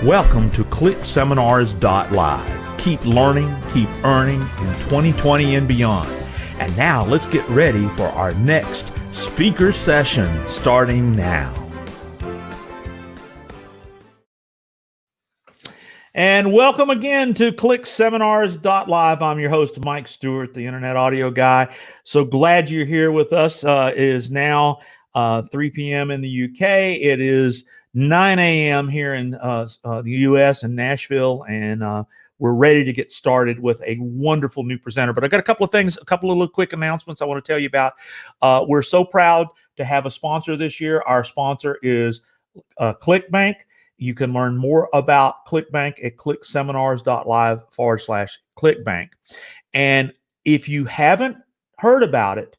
Welcome to ClickSeminars.Live. Keep learning, keep earning in 2020 and beyond. And now let's get ready for our next speaker session starting now. And welcome again to ClickSeminars.Live. I'm your host, Mike Stewart, the Internet Audio Guy. So glad you're here with us. It is now 3 p.m. in the UK. It is 9 a.m. here in the U.S. and Nashville, and we're ready to get started with a wonderful new presenter. But I got a couple of little quick announcements I want to tell you about. We're so proud to have a sponsor this year. Our sponsor is ClickBank. You can learn more about ClickBank at ClickSeminars.Live/ClickBank. And if you haven't heard about it,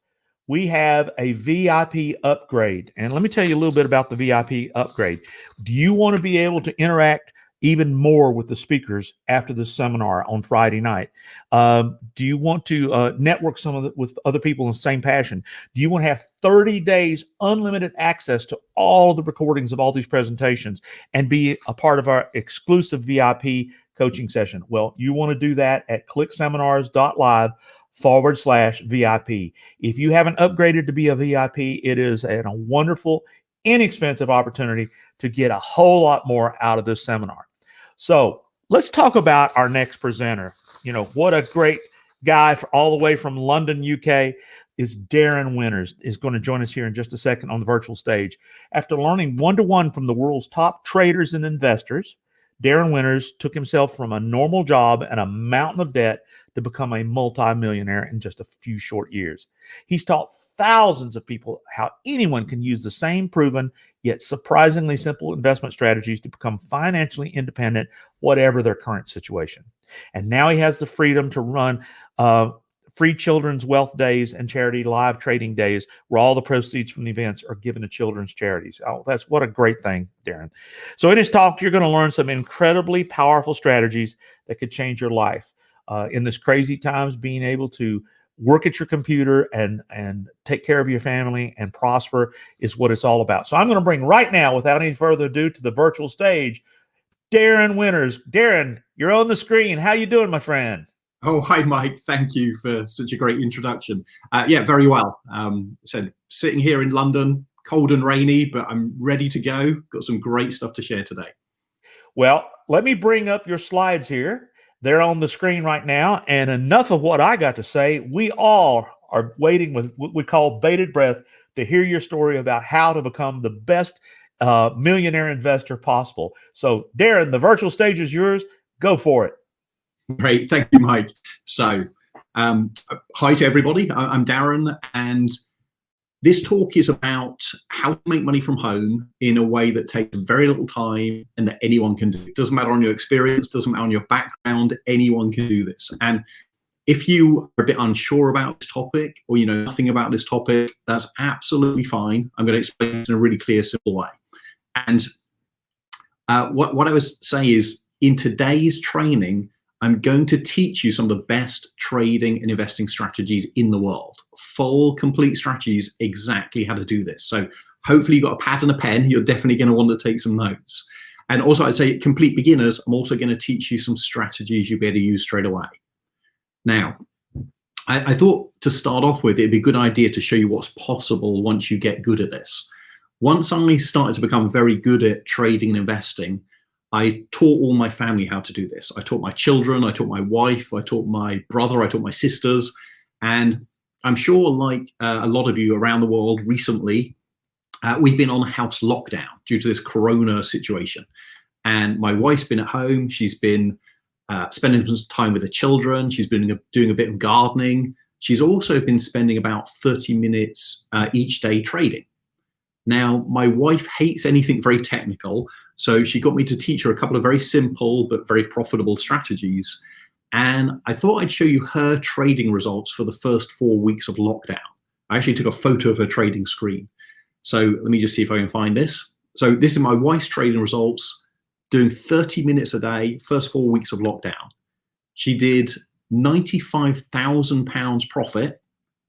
we have a VIP upgrade. And let me tell you a little bit about the VIP upgrade. Do you want to be able to interact even more with the speakers after the seminar on Friday night? Do you want to network with other people in the same passion? Do you want to have 30 days unlimited access to all the recordings of all these presentations and be a part of our exclusive VIP coaching session? Well, you want to do that at ClickSeminars.Live/VIP. If you haven't upgraded to be a VIP, it is a wonderful, inexpensive opportunity to get a whole lot more out of this seminar. So let's talk about our next presenter. You know, what a great guy all the way from London, UK, is Darren Winters, is going to join us here in just a second on the virtual stage. After learning one-to-one from the world's top traders and investors, Darren Winters took himself from a normal job and a mountain of debt to become a multi-millionaire in just a few short years. He's taught thousands of people how anyone can use the same proven yet surprisingly simple investment strategies to become financially independent, whatever their current situation. And now he has the freedom to run free children's wealth days and charity live trading days where all the proceeds from the events are given to children's charities. Oh, that's what a great thing, Darren. So in his talk, you're going to learn some incredibly powerful strategies that could change your life. In this crazy times, being able to work at your computer and take care of your family and prosper is what it's all about. So I'm going to bring right now, without any further ado, to the virtual stage, Darren Winters. Darren, you're on the screen. How you doing, my friend? Oh, hi, Mike. Thank you for such a great introduction. Yeah, very well. So sitting here in London, cold and rainy, but I'm ready to go. Got some great stuff to share today. Well, let me bring up your slides here. They're on the screen right now. And enough of what I got to say. We all are waiting with what we call bated breath to hear your story about how to become the best millionaire investor possible. So, Darren, the virtual stage is yours. Go for it. Great. Thank you, Mike. So, hi to everybody. I'm Darren, and this talk is about how to make money from home in a way that takes very little time and that anyone can do. It doesn't matter on your experience, doesn't matter on your background, anyone can do this. And if you are a bit unsure about this topic or you know nothing about this topic, that's absolutely fine. I'm going to explain it in a really clear, simple way. And what I would say is, in today's training, I'm going to teach you some of the best trading and investing strategies in the world. Full, complete strategies, exactly how to do this. So hopefully you've got a pad and a pen. You're definitely going to want to take some notes. And also I'd say complete beginners, I'm also going to teach you some strategies you'll be able to use straight away. Now, I thought to start off with, it'd be a good idea to show you what's possible once you get good at this. Once I started to become very good at trading and investing, I taught all my family how to do this. I taught my children, I taught my wife, I taught my brother, I taught my sisters. And I'm sure, like a lot of you around the world recently, we've been on a house lockdown due to this corona situation. And my wife's been at home. She's been spending some time with the children. She's been doing a bit of gardening. She's also been spending about 30 minutes each day trading. Now, my wife hates anything very technical, so she got me to teach her a couple of very simple but very profitable strategies. And I thought I'd show you her trading results for the first 4 weeks of lockdown. I actually took a photo of her trading screen. So let me just see if I can find this. So this is my wife's trading results, doing 30 minutes a day, first 4 weeks of lockdown. She did £95,000 profit,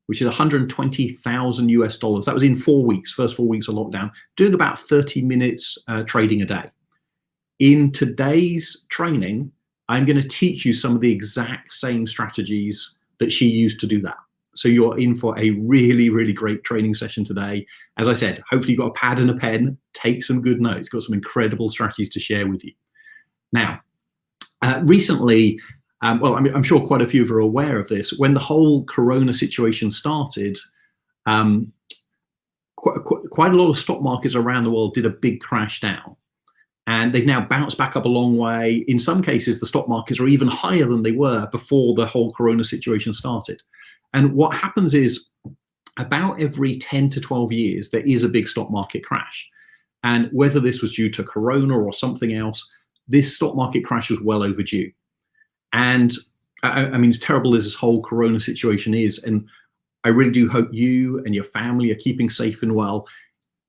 which is 120,000 US dollars. That was in 4 weeks, first 4 weeks of lockdown, doing about 30 minutes trading a day. In today's training, I'm going to teach you some of the exact same strategies that she used to do that. So you're in for a really, really great training session today. As I said, hopefully you've got a pad and a pen, take some good notes, got some incredible strategies to share with you. Now, recently, well, I'm sure quite a few of you are aware of this. When the whole Corona situation started, quite a lot of stock markets around the world did a big crash down. And they've now bounced back up a long way. In some cases, the stock markets are even higher than they were before the whole Corona situation started. And what happens is about every 10 to 12 years, there is a big stock market crash. And whether this was due to Corona or something else, this stock market crash was well overdue. And I mean, as terrible as this whole Corona situation is, and I really do hope you and your family are keeping safe and well.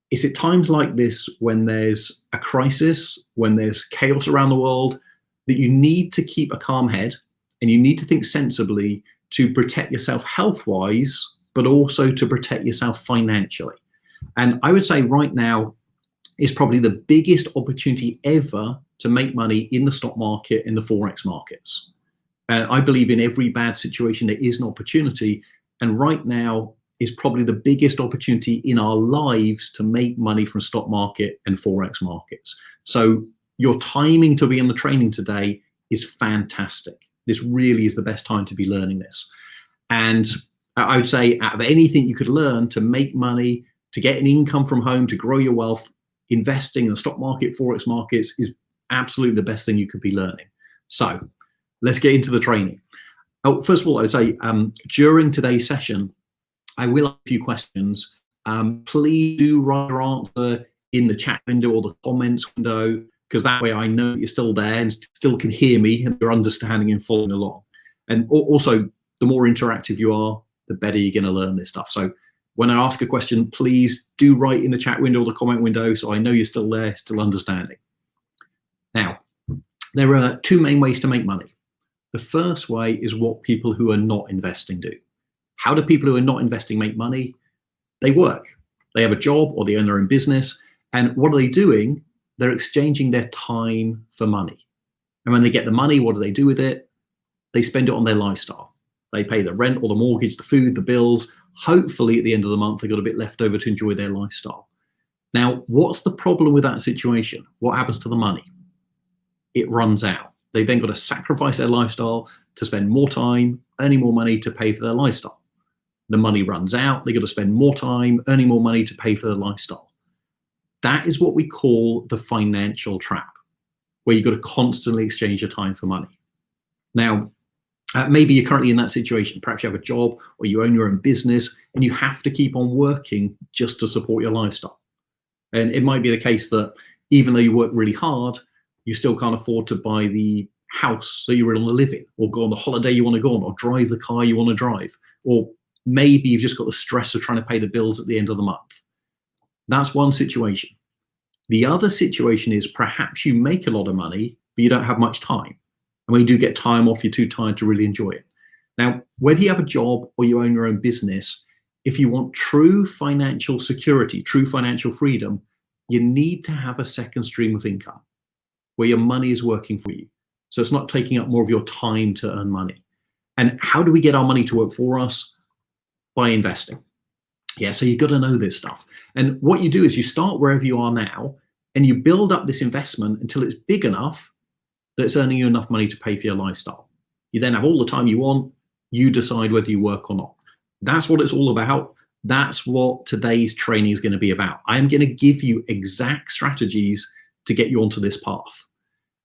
It's at times like this, when there's a crisis, when there's chaos around the world, that you need to keep a calm head and you need to think sensibly to protect yourself health-wise, but also to protect yourself financially. And I would say right now is probably the biggest opportunity ever to make money in the stock market, in the Forex markets. And I believe in every bad situation, there is an opportunity. And right now is probably the biggest opportunity in our lives to make money from stock market and Forex markets. So your timing to be in the training today is fantastic. This really is the best time to be learning this. And I would say out of anything you could learn to make money, to get an income from home, to grow your wealth, investing in the stock market, Forex markets is absolutely the best thing you could be learning. So let's get into the training. Oh, first of all, I would say during today's session, I will have a few questions. Please do write your answer in the chat window or the comments window, because that way I know you're still there and still can hear me and you're understanding and following along. And also, the more interactive you are, the better you're going to learn this stuff. So when I ask a question, please do write in the chat window or the comment window so I know you're still there, still understanding. Now, there are two main ways to make money. The first way is what people who are not investing do. How do people who are not investing make money? They work. They have a job or they own their own business. And what are they doing? They're exchanging their time for money. And when they get the money, what do they do with it? They spend it on their lifestyle. They pay the rent or the mortgage, the food, the bills. Hopefully at the end of the month, they've got a bit left over to enjoy their lifestyle. Now, what's the problem with that situation? What happens to the money? It runs out. They then got to sacrifice their lifestyle to spend more time, earning more money to pay for their lifestyle. The money runs out. They got to spend more time, earning more money to pay for their lifestyle. That is what we call the financial trap, where you've got to constantly exchange your time for money. Now, maybe you're currently in that situation. Perhaps you have a job or you own your own business and you have to keep on working just to support your lifestyle. And it might be the case that even though you work really hard, you still can't afford to buy the house that you really want to live in, or go on the holiday you want to go on, or drive the car you want to drive, or maybe you've just got the stress of trying to pay the bills at the end of the month. That's one situation. The other situation is perhaps you make a lot of money, but you don't have much time. And when you do get time off, you're too tired to really enjoy it. Now, whether you have a job or you own your own business, if you want true financial security, true financial freedom, you need to have a second stream of income where your money is working for you. So it's not taking up more of your time to earn money. And how do we get our money to work for us? By investing. Yeah, so you've got to know this stuff. And what you do is you start wherever you are now and you build up this investment until it's big enough that it's earning you enough money to pay for your lifestyle. You then have all the time you want. You decide whether you work or not. That's what it's all about. That's what today's training is going to be about. I'm going to give you exact strategies to get you onto this path.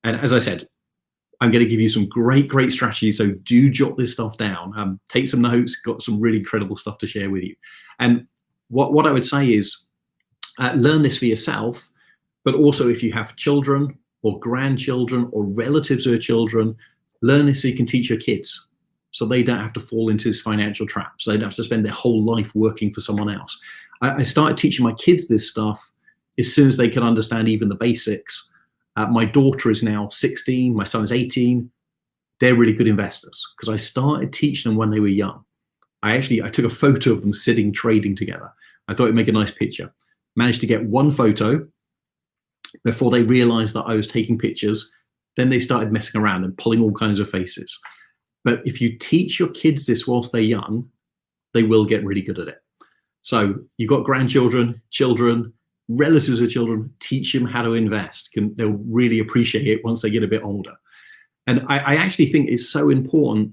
And as I said, I'm going to give you some great strategies. So do jot this stuff down. Take some notes. Got some really incredible stuff to share with you. And what I would say is learn this for yourself, but also if you have children or grandchildren or relatives who are children, learn this so you can teach your kids, so they don't have to fall into this financial trap. So they don't have to spend their whole life working for someone else. I started teaching my kids this stuff as soon as they could understand even the basics. My daughter is now 16, my son is 18. They're really good investors because I started teaching them when they were young. I took a photo of them sitting trading together. I thought it'd make a nice picture. Managed to get one photo before they realized that I was taking pictures. Then they started messing around and pulling all kinds of faces. But if you teach your kids this whilst they're young, they will get really good at it. So you've got grandchildren, children, relatives of children, teach them how to invest. They'll really appreciate it once they get a bit older. And I actually think it's so important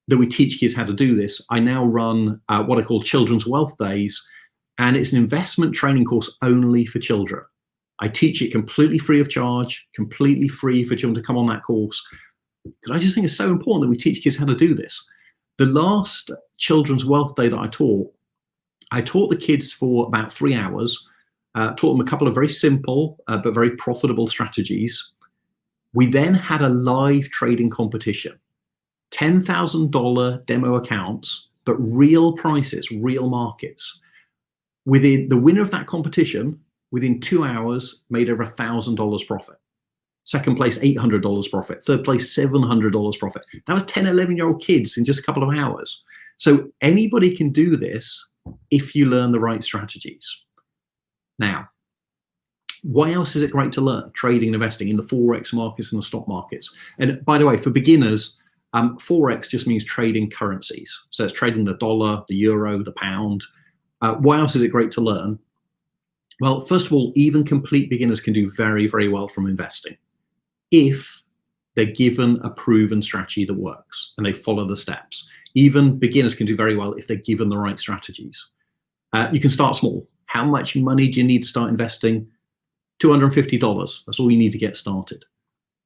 that we teach kids how to do this. I now run what I call Children's Wealth Days, and it's an investment training course only for children. I teach it completely free of charge, completely free for children to come on that course. Because I just think it's so important that we teach kids how to do this. The last Children's Wealth Day that I taught the kids for about 3 hours, taught them a couple of very simple but very profitable strategies. We then had a live trading competition, $10,000 demo accounts, but real prices, real markets. Within the winner of that competition, within 2 hours, made over $1,000 profit. Second place, $800 profit. Third place, $700 profit. That was 10, 11-year-old kids in just a couple of hours. So anybody can do this if you learn the right strategies. Now, why else is it great to learn trading and investing in the Forex markets and the stock markets? And by the way, for beginners, Forex just means trading currencies. So it's trading the dollar, the euro, the pound. Why else is it great to learn? Well, first of all, even complete beginners can do very, very well from investing if they're given a proven strategy that works and they follow the steps. Even beginners can do very well if they're given the right strategies. You can start small. How much money do you need to start investing? $250. That's all you need to get started.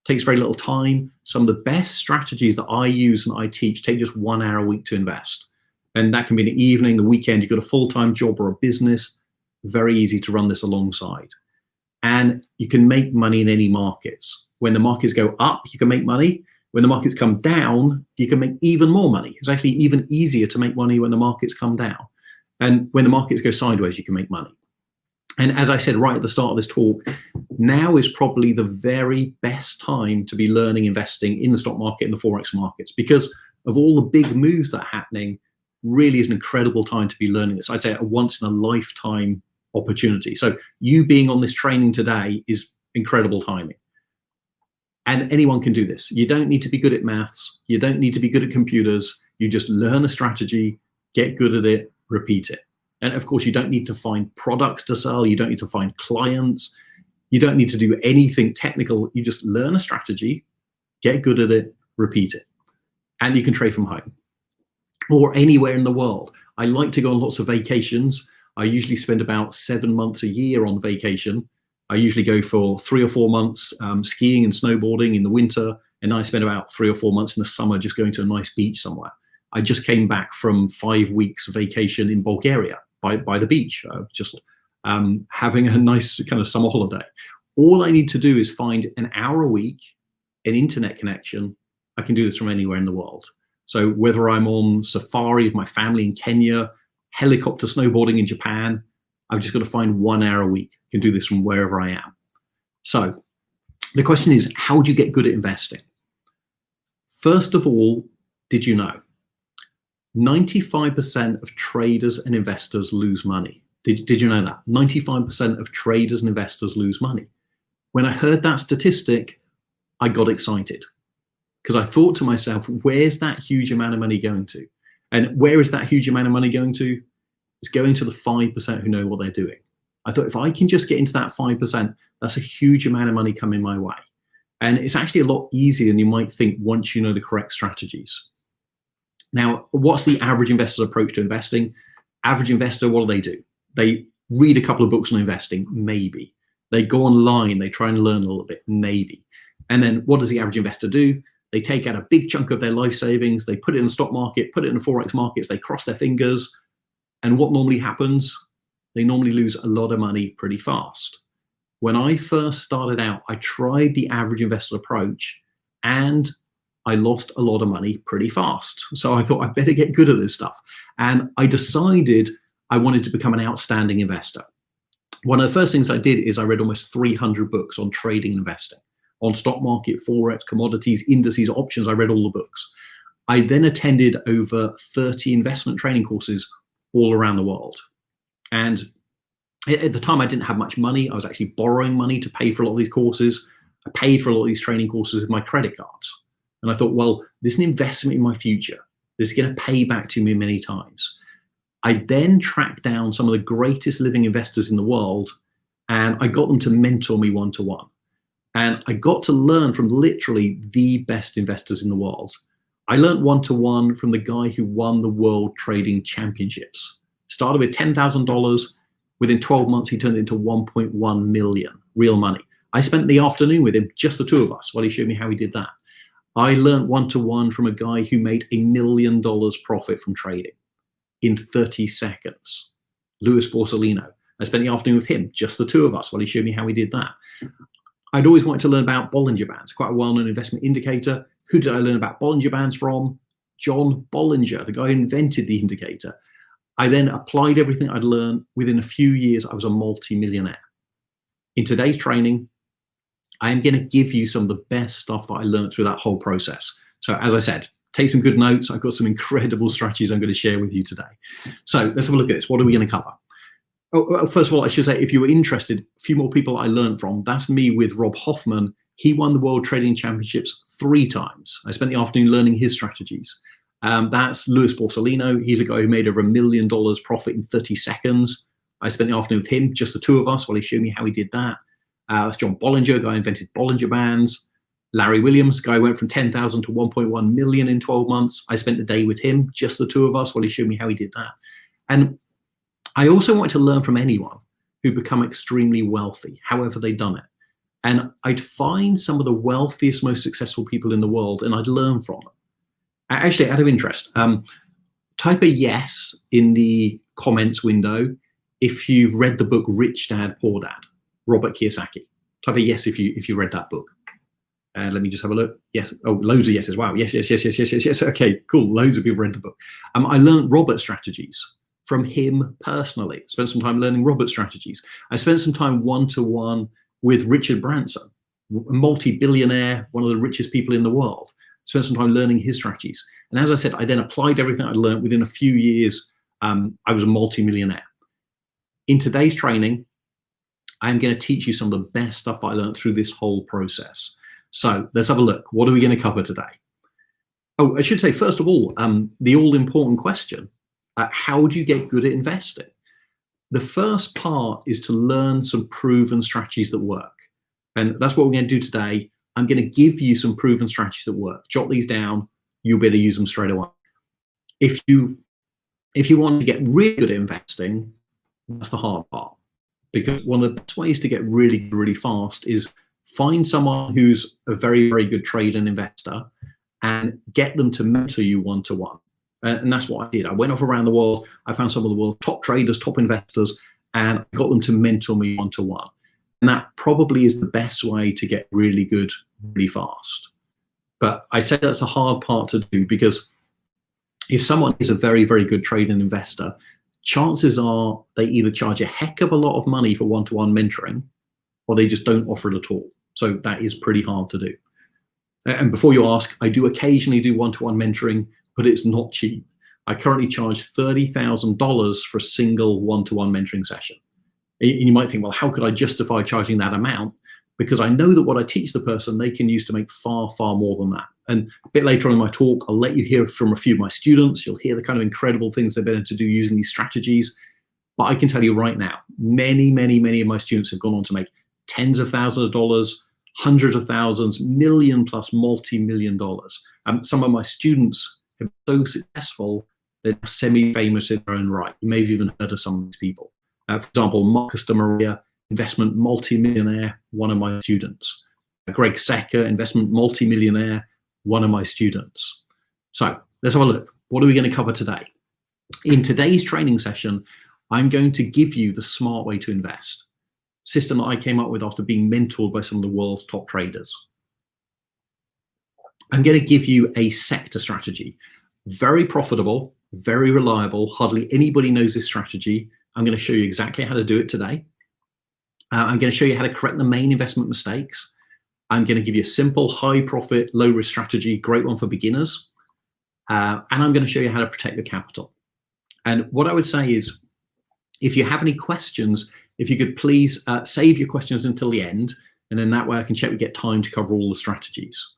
Takes very little time. Some of the best strategies that I use and I teach take just 1 hour a week to invest. And that can be in the evening, the weekend. You've got a full-time job or a business. Very easy to run this alongside. And you can make money in any markets. When the markets go up, you can make money. When the markets come down, you can make even more money. It's actually even easier to make money when the markets come down. And when the markets go sideways, you can make money. And as I said right at the start of this talk, now is probably the very best time to be learning investing in the stock market and the Forex markets, because of all the big moves that are happening. Really is an incredible time to be learning this. I'd say a once in a lifetime opportunity. So you being on this training today is incredible timing. And anyone can do this. You don't need to be good at maths. You don't need to be good at computers. You just learn a strategy, get good at it, repeat it. And of course, you don't need to find products to sell. You don't need to find clients. You don't need to do anything technical. You just learn a strategy, get good at it, repeat it. And you can trade from home or anywhere in the world. I like to go on lots of vacations. I usually spend about 7 months a year on vacation. I usually go for 3 or 4 months skiing and snowboarding in the winter. And I spend about 3 or 4 months in the summer just going to a nice beach somewhere. I just came back from 5 weeks vacation in Bulgaria by the beach, just having a nice kind of summer holiday. All I need to do is find an hour a week, an internet connection. I can do this from anywhere in the world. So whether I'm on safari with my family in Kenya, helicopter snowboarding in Japan, I've just got to find 1 hour a week. I can do this from wherever I am. So the question is, how do you get good at investing? First of all, did you know 95% of traders and investors lose money? Did you know that? 95% of traders and investors lose money. When I heard that statistic, I got excited because I thought to myself, where's that huge amount of money going to? And where is that huge amount of money going to? It's going to the 5% who know what they're doing. I thought if I can just get into that 5%, that's a huge amount of money coming my way. And it's actually a lot easier than you might think once you know the correct strategies. Now, what's the average investor's approach to investing? Average investor, what do? They read a couple of books on investing, maybe. They go online, they try and learn a little bit, maybe. And then what does the average investor do? They take out a big chunk of their life savings, they put it in the stock market, put it in the Forex markets, they cross their fingers. And what normally happens? They normally lose a lot of money pretty fast. When I first started out, I tried the average investor approach and I lost a lot of money pretty fast. So I thought I better get good at this stuff. And I decided I wanted to become an outstanding investor. One of the first things I did is I read almost 300 books on trading and investing, on stock market, Forex, commodities, indices, options. I read all the books. I then attended over 30 investment training courses all around the world. And At the time, I didn't have much money. I was actually borrowing money to pay for a lot of these courses. I paid for a lot of these training courses with my credit cards. And I thought, well, this is an investment in my future. This is going to pay back to me many times. I then tracked down some of the greatest living investors in the world, and I got them to mentor me one-to-one. And I got to learn from literally the best investors in the world. I learned one-to-one from the guy who won the World Trading Championships. Started with $10,000. Within 12 months, he turned it into 1.1 million real money. I spent the afternoon with him, just the two of us, while he showed me how he did that. I learned one-to-one from a guy who made $1 million profit from trading in 30 seconds, Louis Borsellino. I spent the afternoon with him, just the two of us, while he showed me how he did that. I'd always wanted to learn about Bollinger Bands, quite a well-known investment indicator. Who did I learn about Bollinger Bands from? John Bollinger, the guy who invented the indicator. I then applied everything I'd learned. Within a few years, I was a multi-millionaire. In today's training, I am going to give you some of the best stuff that I learned through that whole process. So as I said, take some good notes. I've got some incredible strategies I'm going to share with you today. So let's have a look at this. What are we going to cover? Oh, well, first of all, I should say, if you were interested, a few more people I learned from. That's me with Rob Hoffman. He won the World Trading Championships 3 times. I spent the afternoon learning his strategies. That's Louis Borsellino. He's a guy who made over $1 million profit in 30 seconds. I spent the afternoon with him, just the two of us, while he showed me how he did that. That's John Bollinger, guy who invented Bollinger Bands. Larry Williams, guy who went from 10,000 to 1.1 million in 12 months. I spent the day with him, just the two of us, while he showed me how he did that. And I also wanted to learn from anyone who'd become extremely wealthy, however they'd done it. And I'd find some of the wealthiest, most successful people in the world, and I'd learn from them. Actually, out of interest, type a yes in the comments window if you've read the book Rich Dad, Poor Dad, Robert Kiyosaki. Type a yes if you read that book. Let me just have a look. Yes. Oh, loads of yeses. Wow. Yes, yes, yes, yes, yes, yes, yes. Okay, cool. Loads of people read the book. I learned Robert strategies from him personally. Spent some time learning Robert strategies. I spent some time one-to-one with Richard Branson, a multi-billionaire, one of the richest people in the world. Spent some time learning his strategies. And as I said, I then applied everything I'd learned. Within a few years, I was a multi-millionaire. In today's training, I'm going to teach you some of the best stuff that I learned through this whole process. So let's have a look. What are we going to cover today? Oh, I should say, first of all, the all-important question, how do you get good at investing? The first part is to learn some proven strategies that work. And that's what we're going to do today. I'm going to give you some proven strategies that work. Jot these down. You'll be able to use them straight away. If you want to get really good at investing, that's the hard part. Because one of the best ways to get really, really fast is find someone who's a very, very good trader and investor and get them to mentor you one-to-one. And that's what I did. I went off around the world. I found some of the world's top traders, top investors, and I got them to mentor me one-to-one. And that probably is the best way to get really good, really fast. But I say that's a hard part to do because if someone is a very, very good trader and investor, chances are they either charge a heck of a lot of money for one-to-one mentoring or they just don't offer it at all. So that is pretty hard to do. And before you ask, I do occasionally do one-to-one mentoring, but it's not cheap. I currently charge $30,000 for a single one-to-one mentoring session. And you might think, well, how could I justify charging that amount? Because I know that what I teach the person, they can use to make far, far more than that. And a bit later on in my talk, I'll let you hear from a few of my students. You'll hear the kind of incredible things they've been able to do using these strategies. But I can tell you right now, many, many, many of my students have gone on to make tens of thousands of dollars, hundreds of thousands, million plus multi-million dollars. Some of my students have been so successful, they're semi-famous in their own right. You may have even heard of some of these people. For example, Marcus de Maria, investment multi-millionaire, one of my students. Greg Secker, investment multi-millionaire, one of my students. So let's have a look. What are we going to cover today? In today's training session, I'm going to give you the smart way to invest. System that I came up with after being mentored by some of the world's top traders. I'm going to give you a sector strategy. Very profitable, very reliable. Hardly anybody knows this strategy. I'm going to show you exactly how to do it today. I'm going to show you how to correct the main investment mistakes. I'm going to give you a simple, high profit, low risk strategy, great one for beginners. And I'm going to show you how to protect your capital. And what I would say is, if you have any questions, if you could please save your questions until the end, and then that way I can check we get time to cover all the strategies.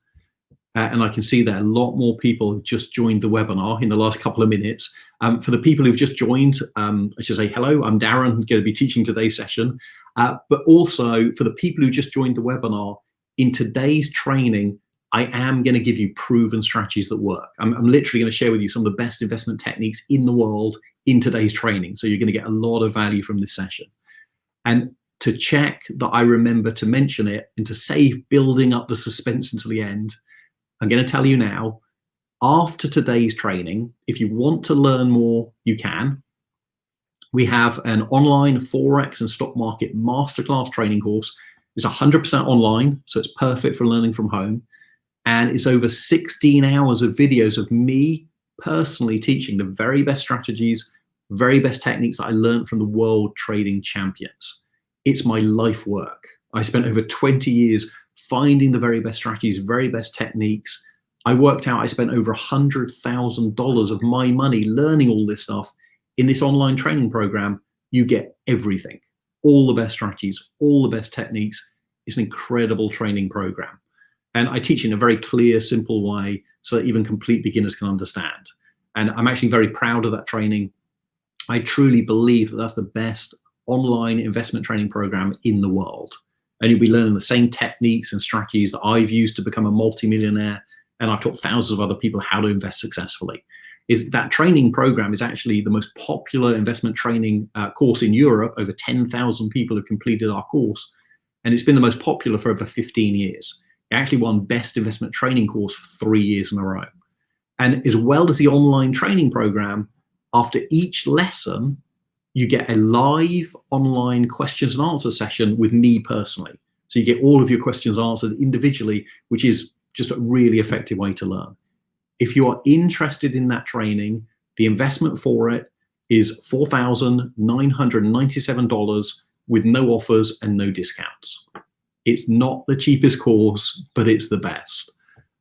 And I can see that a lot more people have just joined the webinar in the last couple of minutes. For the people who've just joined, I should say hello, I'm Darren, going to be teaching today's session. But also for the people who just joined the webinar, in today's training, I am going to give you proven strategies that work. I'm literally going to share with you some of the best investment techniques in the world in today's training. So you're going to get a lot of value from this session. And to check that I remember to mention it and to save building up the suspense until the end, I'm going to tell you now, after today's training, if you want to learn more, you can. We have an online Forex and stock market masterclass training course. It's 100% online, so it's perfect for learning from home. And it's over 16 hours of videos of me personally teaching the very best strategies, very best techniques that I learned from the world trading champions. It's my life work. I spent over 20 years finding the very best strategies, very best techniques. I worked out I spent over $100,000 of my money learning all this stuff. In this online training program, you get everything, all the best strategies, all the best techniques. It's an incredible training program. And I teach in a very clear, simple way so that even complete beginners can understand. And I'm actually very proud of that training. I truly believe that that's the best online investment training program in the world. And you'll be learning the same techniques and strategies that I've used to become a multimillionaire. And I've taught thousands of other people how to invest successfully. That training program is actually the most popular investment training course in Europe. Over 10,000 people have completed our course. And it's been the most popular for over 15 years. It actually won Best Investment Training Course for 3 years in a row. And as well as the online training program, after each lesson, you get a live online questions and answer session with me personally. So you get all of your questions answered individually, which is just a really effective way to learn. If you are interested in that training, the investment for it is $4,997 with no offers and no discounts. It's not the cheapest course, but it's the best.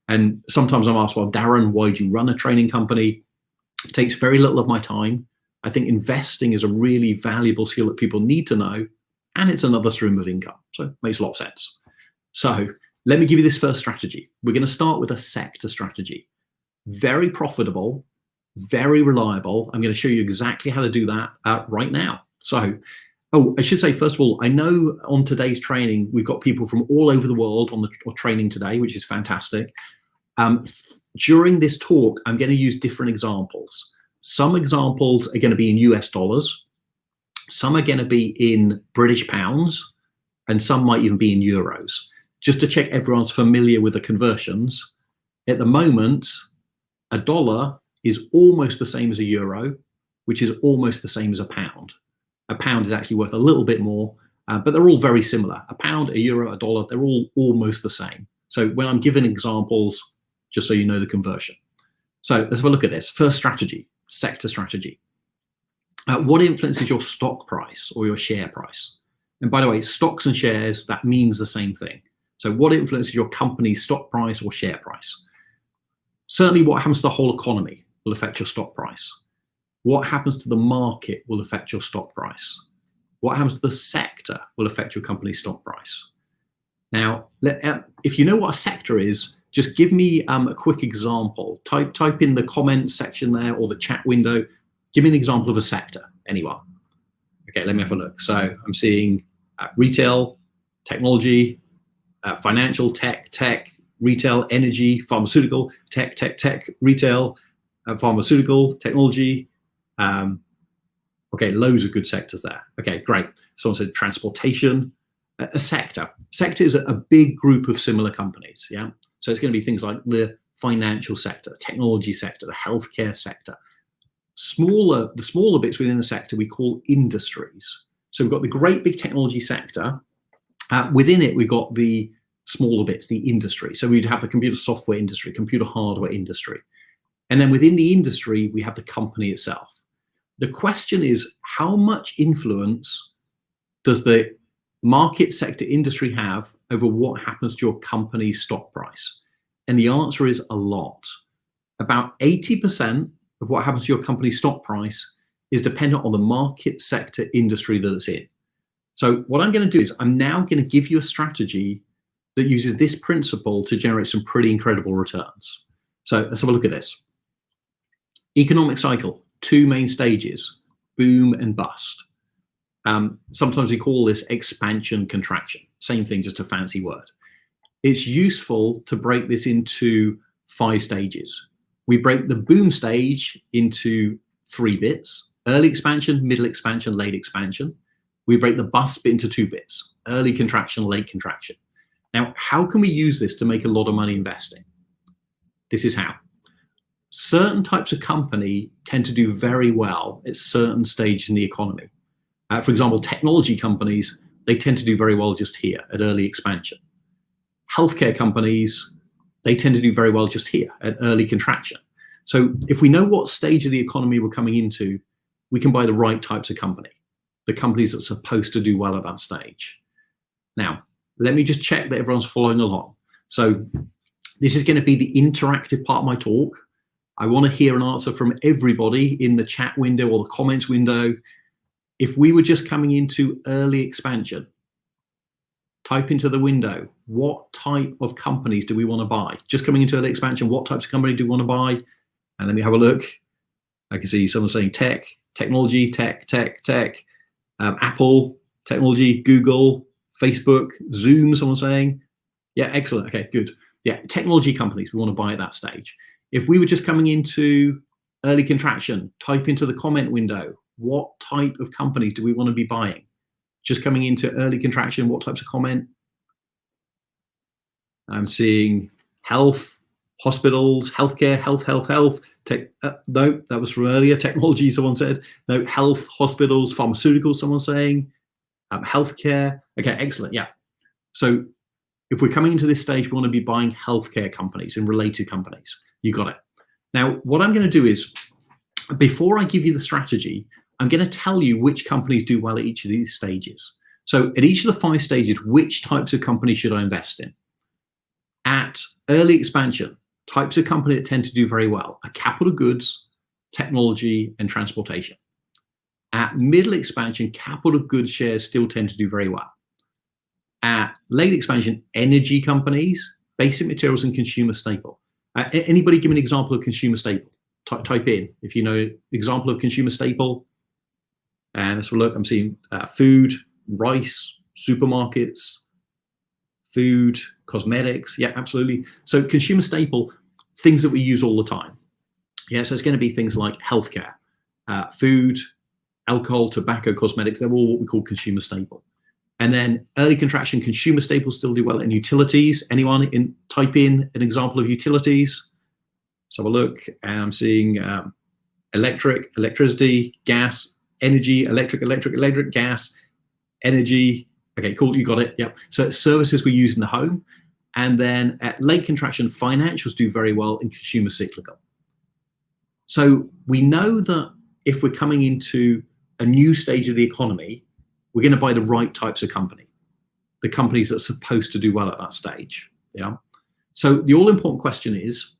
And sometimes I'm asked, well, Darren, why do you run a training company? It takes very little of my time. I think investing is a really valuable skill that people need to know, and it's another stream of income. So it makes a lot of sense. So let me give you this first strategy. We're going to start with a sector strategy. Very profitable, very reliable. I'm going to show you exactly how to do that right now. So, I should say, first of all, I know on today's training, we've got people from all over the world on the training today, which is fantastic. During this talk, I'm going to use different examples. Some examples are going to be in US dollars. Some are going to be in British pounds, and some might even be in euros. Just to check everyone's familiar with the conversions. At the moment, a dollar is almost the same as a euro, which is almost the same as a pound. A pound is actually worth a little bit more, but they're all very similar. A pound, a euro, a dollar, they're all almost the same. So when I'm giving examples, just so you know the conversion. So let's have a look at this. First strategy, sector strategy. What influences your stock price or your share price? And by the way, stocks and shares, that means the same thing. So what influences your company's stock price or share price? Certainly what happens to the whole economy will affect your stock price. What happens to the market will affect your stock price. What happens to the sector will affect your company's stock price. Now, if you know what a sector is, just give me a quick example. Type in the comments section there or the chat window. Give me an example of a sector, anyone. Okay, let me have a look. So I'm seeing retail, technology, financial, tech, retail, energy, pharmaceutical, tech, retail, pharmaceutical, technology. Okay, loads of good sectors there. Okay, great. Someone said transportation. A sector. Sector is a big group of similar companies. Yeah. So it's going to be things like the financial sector, the technology sector, the healthcare sector. The smaller bits within the sector we call industries. So we've got the great big technology sector. Within it, we've got the smaller bits, the industry. So we'd have the computer software industry, computer hardware industry. And then within the industry, we have the company itself. The question is, how much influence does the market sector industry have over what happens to your company's stock price? And the answer is a lot. About 80% of what happens to your company's stock price is dependent on the market sector industry that it's in. So what I'm going to do is I'm now going to give you a strategy that uses this principle to generate some pretty incredible returns. So let's have a look at this. Economic cycle, 2 main stages, boom and bust. Sometimes we call this expansion, contraction. Same thing, just a fancy word. It's useful to break this into 5 stages. We break the boom stage into 3 bits: early expansion, middle expansion, late expansion. We break the bust bit into 2 bits: early contraction, late contraction. Now, how can we use this to make a lot of money investing? This is how. Certain types of company tend to do very well at certain stages in the economy. For example, technology companies, they tend to do very well just here at early expansion. Healthcare companies, they tend to do very well just here at early contraction. So if we know what stage of the economy we're coming into, we can buy the right types of company, the companies that are supposed to do well at that stage. Now, let me just check that everyone's following along. So this is going to be the interactive part of my talk. I want to hear an answer from everybody in the chat window or the comments window. If we were just coming into early expansion, type into the window, what type of companies do we want to buy? Just coming into early expansion, what types of company do we want to buy? And let me have a look. I can see someone saying tech, technology, tech, Apple, technology, Google, Facebook, Zoom, someone saying. Yeah, excellent. Okay, good. Yeah, technology companies we want to buy at that stage. If we were just coming into early contraction, type into the comment window, what type of companies do we want to be buying? Just coming into early contraction, what types of comment? I'm seeing health, hospitals, healthcare, health. No, that was from earlier. Technology, someone said. No, health, hospitals, pharmaceuticals, someone saying. Healthcare. Okay, excellent. Yeah. So if we're coming into this stage, we want to be buying healthcare companies and related companies. You got it. Now, what I'm going to do is, before I give you the strategy, I'm going to tell you which companies do well at each of these stages. So at each of the 5 stages, which types of companies should I invest in? At early expansion, types of company that tend to do very well are capital goods, technology, and transportation. At middle expansion, capital goods shares still tend to do very well. At late expansion, energy companies, basic materials, and consumer staple. Anybody give me an example of consumer staple? Type in if you know example of consumer staple. And let's look. I'm seeing food, rice, supermarkets, food, cosmetics. Yeah, absolutely. So consumer staple, things that we use all the time. Yeah, so it's going to be things like healthcare, food, alcohol, tobacco, cosmetics. They're all what we call consumer staple. And then early contraction, consumer staples still do well. And utilities. Anyone type in an example of utilities? Let's have a look. And I'm seeing electricity, gas, energy, electric, gas, energy. Okay, cool, you got it. Yep. So it's services we use in the home. And then at late contraction, financials do very well in consumer cyclical. So we know that if we're coming into a new stage of the economy, we're going to buy the right types of company, the companies that are supposed to do well at that stage. Yeah. So the all-important question is,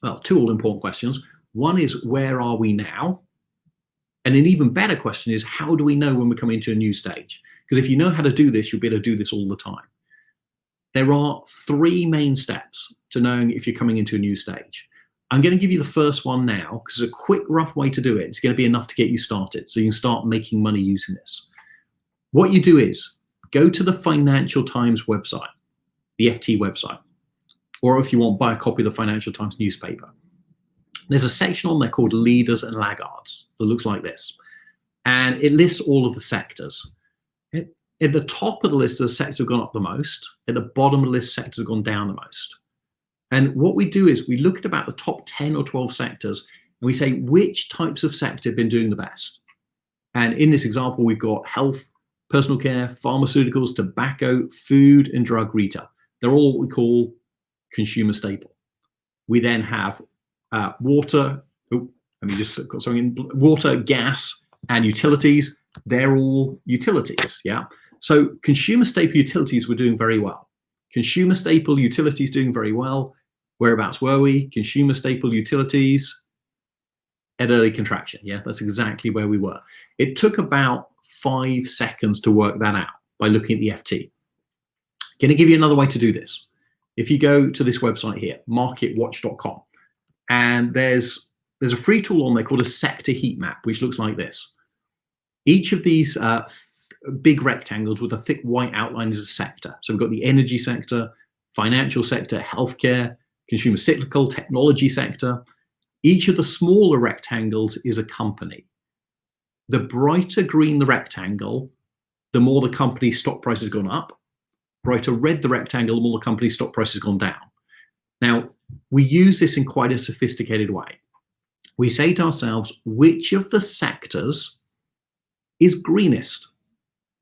well, 2 all-important questions. One is, where are we now? And an even better question is, how do we know when we're coming into a new stage? Because if you know how to do this, you'll be able to do this all the time. There are 3 main steps to knowing if you're coming into a new stage. I'm going to give you the first one now, because it's a quick, rough way to do it. It's going to be enough to get you started, so you can start making money using this. What you do is go to the Financial Times website, the FT website, or if you want, buy a copy of the Financial Times newspaper. There's a section on there called Leaders and Laggards that looks like this. And it lists all of the sectors. At the top of the list, the sectors have gone up the most. At the bottom of the list, sectors have gone down the most. And what we do is we look at about the top 10 or 12 sectors, and we say which types of sector have been doing the best. And in this example, we've got health, personal care, pharmaceuticals, tobacco, food, and drug retail. They're all what we call consumer staple. We then have water, water, gas, and utilities. They're all utilities, yeah? So consumer staple utilities were doing very well. Consumer staple utilities doing very well. Whereabouts were we? Consumer staple utilities, at early contraction. Yeah, that's exactly where we were. It took about 5 seconds to work that out by looking at the FT. Going to give you another way to do this. If you go to this website here, marketwatch.com, and there's a free tool on there called a sector heat map, which looks like this. Each of these big rectangles with a thick white outline is a sector. So we've got the energy sector, financial sector, healthcare, consumer cyclical, technology sector. Each of the smaller rectangles is a company. The brighter green the rectangle, the more the company's stock price has gone up. Brighter red the rectangle, the more the company's stock price has gone down. Now, we use this in quite a sophisticated way. We say to ourselves, which of the sectors is greenest?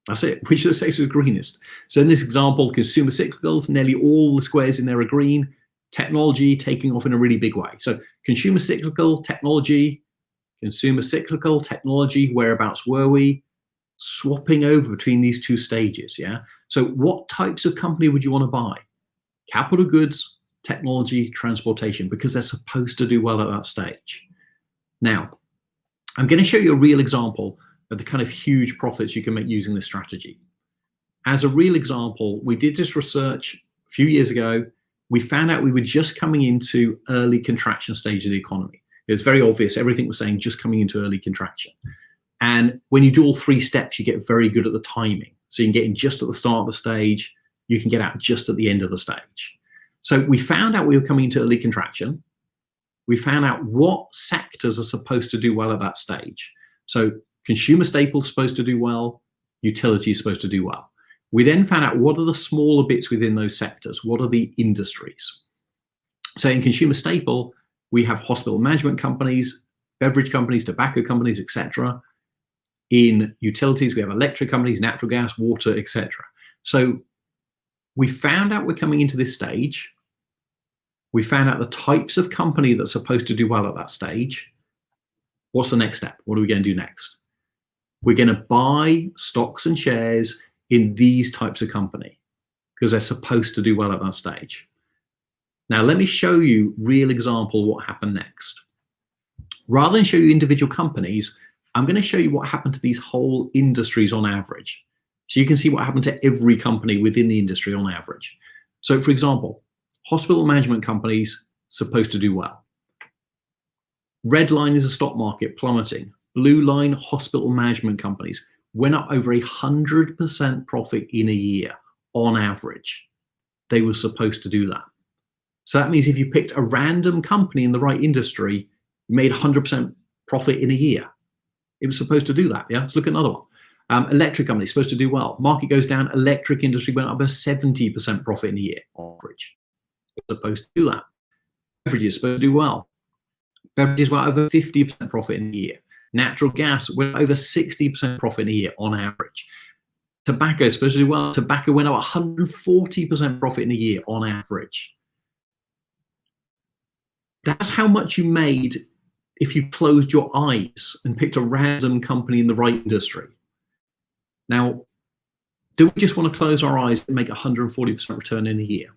That's it. Which of the sectors is greenest? So in this example, consumer cyclicals, nearly all the squares in there are green. Technology taking off in a really big way. So consumer cyclical, technology, consumer cyclical, technology, whereabouts were we? Swapping over between these two stages, yeah? So what types of company would you want to buy? Capital goods, technology, transportation, because they're supposed to do well at that stage. Now, I'm going to show you a real example of the kind of huge profits you can make using this strategy. As a real example, we did this research a few years ago. We found out we were just coming into early contraction stage of the economy. It was very obvious. Everything was saying just coming into early contraction. And when you do all 3 steps, you get very good at the timing. So you can get in just at the start of the stage. You can get out just at the end of the stage. So we found out we were coming into early contraction. We found out what sectors are supposed to do well at that stage. So consumer staples supposed to do well. Utility is supposed to do well. We then found out what are the smaller bits within those sectors. What are the industries? So in consumer staple, we have hospital management companies, beverage companies, tobacco companies, etc. In utilities, we have electric companies, natural gas, water, etc. So we found out we're coming into this stage. We found out the types of company that's supposed to do well at that stage. What's the next step? What are we going to do next? We're going to buy stocks and shares in these types of company because they're supposed to do well at that stage. Now, let me show you a real example of what happened next. Rather than show you individual companies, I'm going to show you what happened to these whole industries on average. So you can see what happened to every company within the industry on average. So for example, hospital management companies supposed to do well. Red line is the stock market plummeting. Blue line, hospital management companies went up over 100% profit in a year on average. They were supposed to do that. So that means if you picked a random company in the right industry, you made 100% profit in a year. It was supposed to do that. Yeah, let's look at another one. Electric company supposed to do well. Market goes down. Electric industry went up a 70% profit in a year on average. It's supposed to do that. Beverages supposed to do well. Beverages went over 50% profit in a year. Natural gas went over 60% profit in a year on average. Tobacco is supposed to do well. Tobacco went up 140% profit in a year on average. That's how much you made if you closed your eyes and picked a random company in the right industry. Now, do we just want to close our eyes and make 140% return in a year?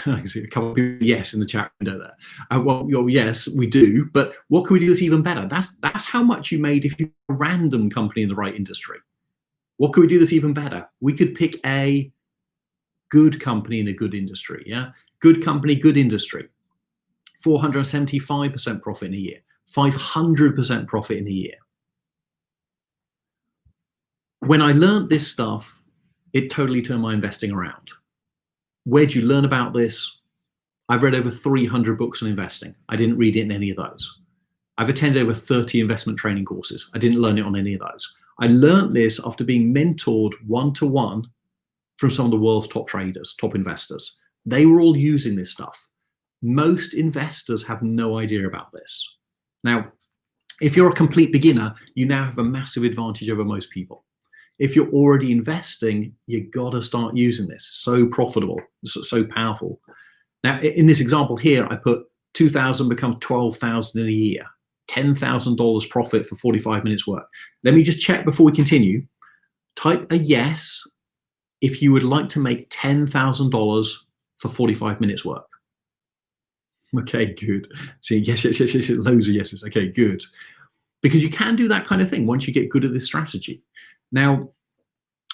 I see a couple of people yes in the chat window there. Well, yes, we do. But what can we do that's even better? That's how much you made if you a random company in the right industry. What can we do that's even better? We could pick a good company in a good industry. Yeah, good company, good industry. 475% profit in a year. 500% profit in a year. When I learned this stuff, it totally turned my investing around. Where'd you learn about this? I've read over 300 books on investing. I didn't read it in any of those. I've attended over 30 investment training courses. I didn't learn it on any of those. I learned this after being mentored one-to-one from some of the world's top traders, top investors. They were all using this stuff. Most investors have no idea about this. Now, if you're a complete beginner, you now have a massive advantage over most people. If you're already investing, you got to start using this. So profitable, so powerful. Now, in this example here, I put 2,000 becomes 12,000 in a year, $10,000 profit for 45 minutes work. Let me just check before we continue. Type a yes if you would like to make $10,000 for 45 minutes work. Okay, good. See, yes, loads of yeses. Okay, good. Because you can do that kind of thing once you get good at this strategy. Now,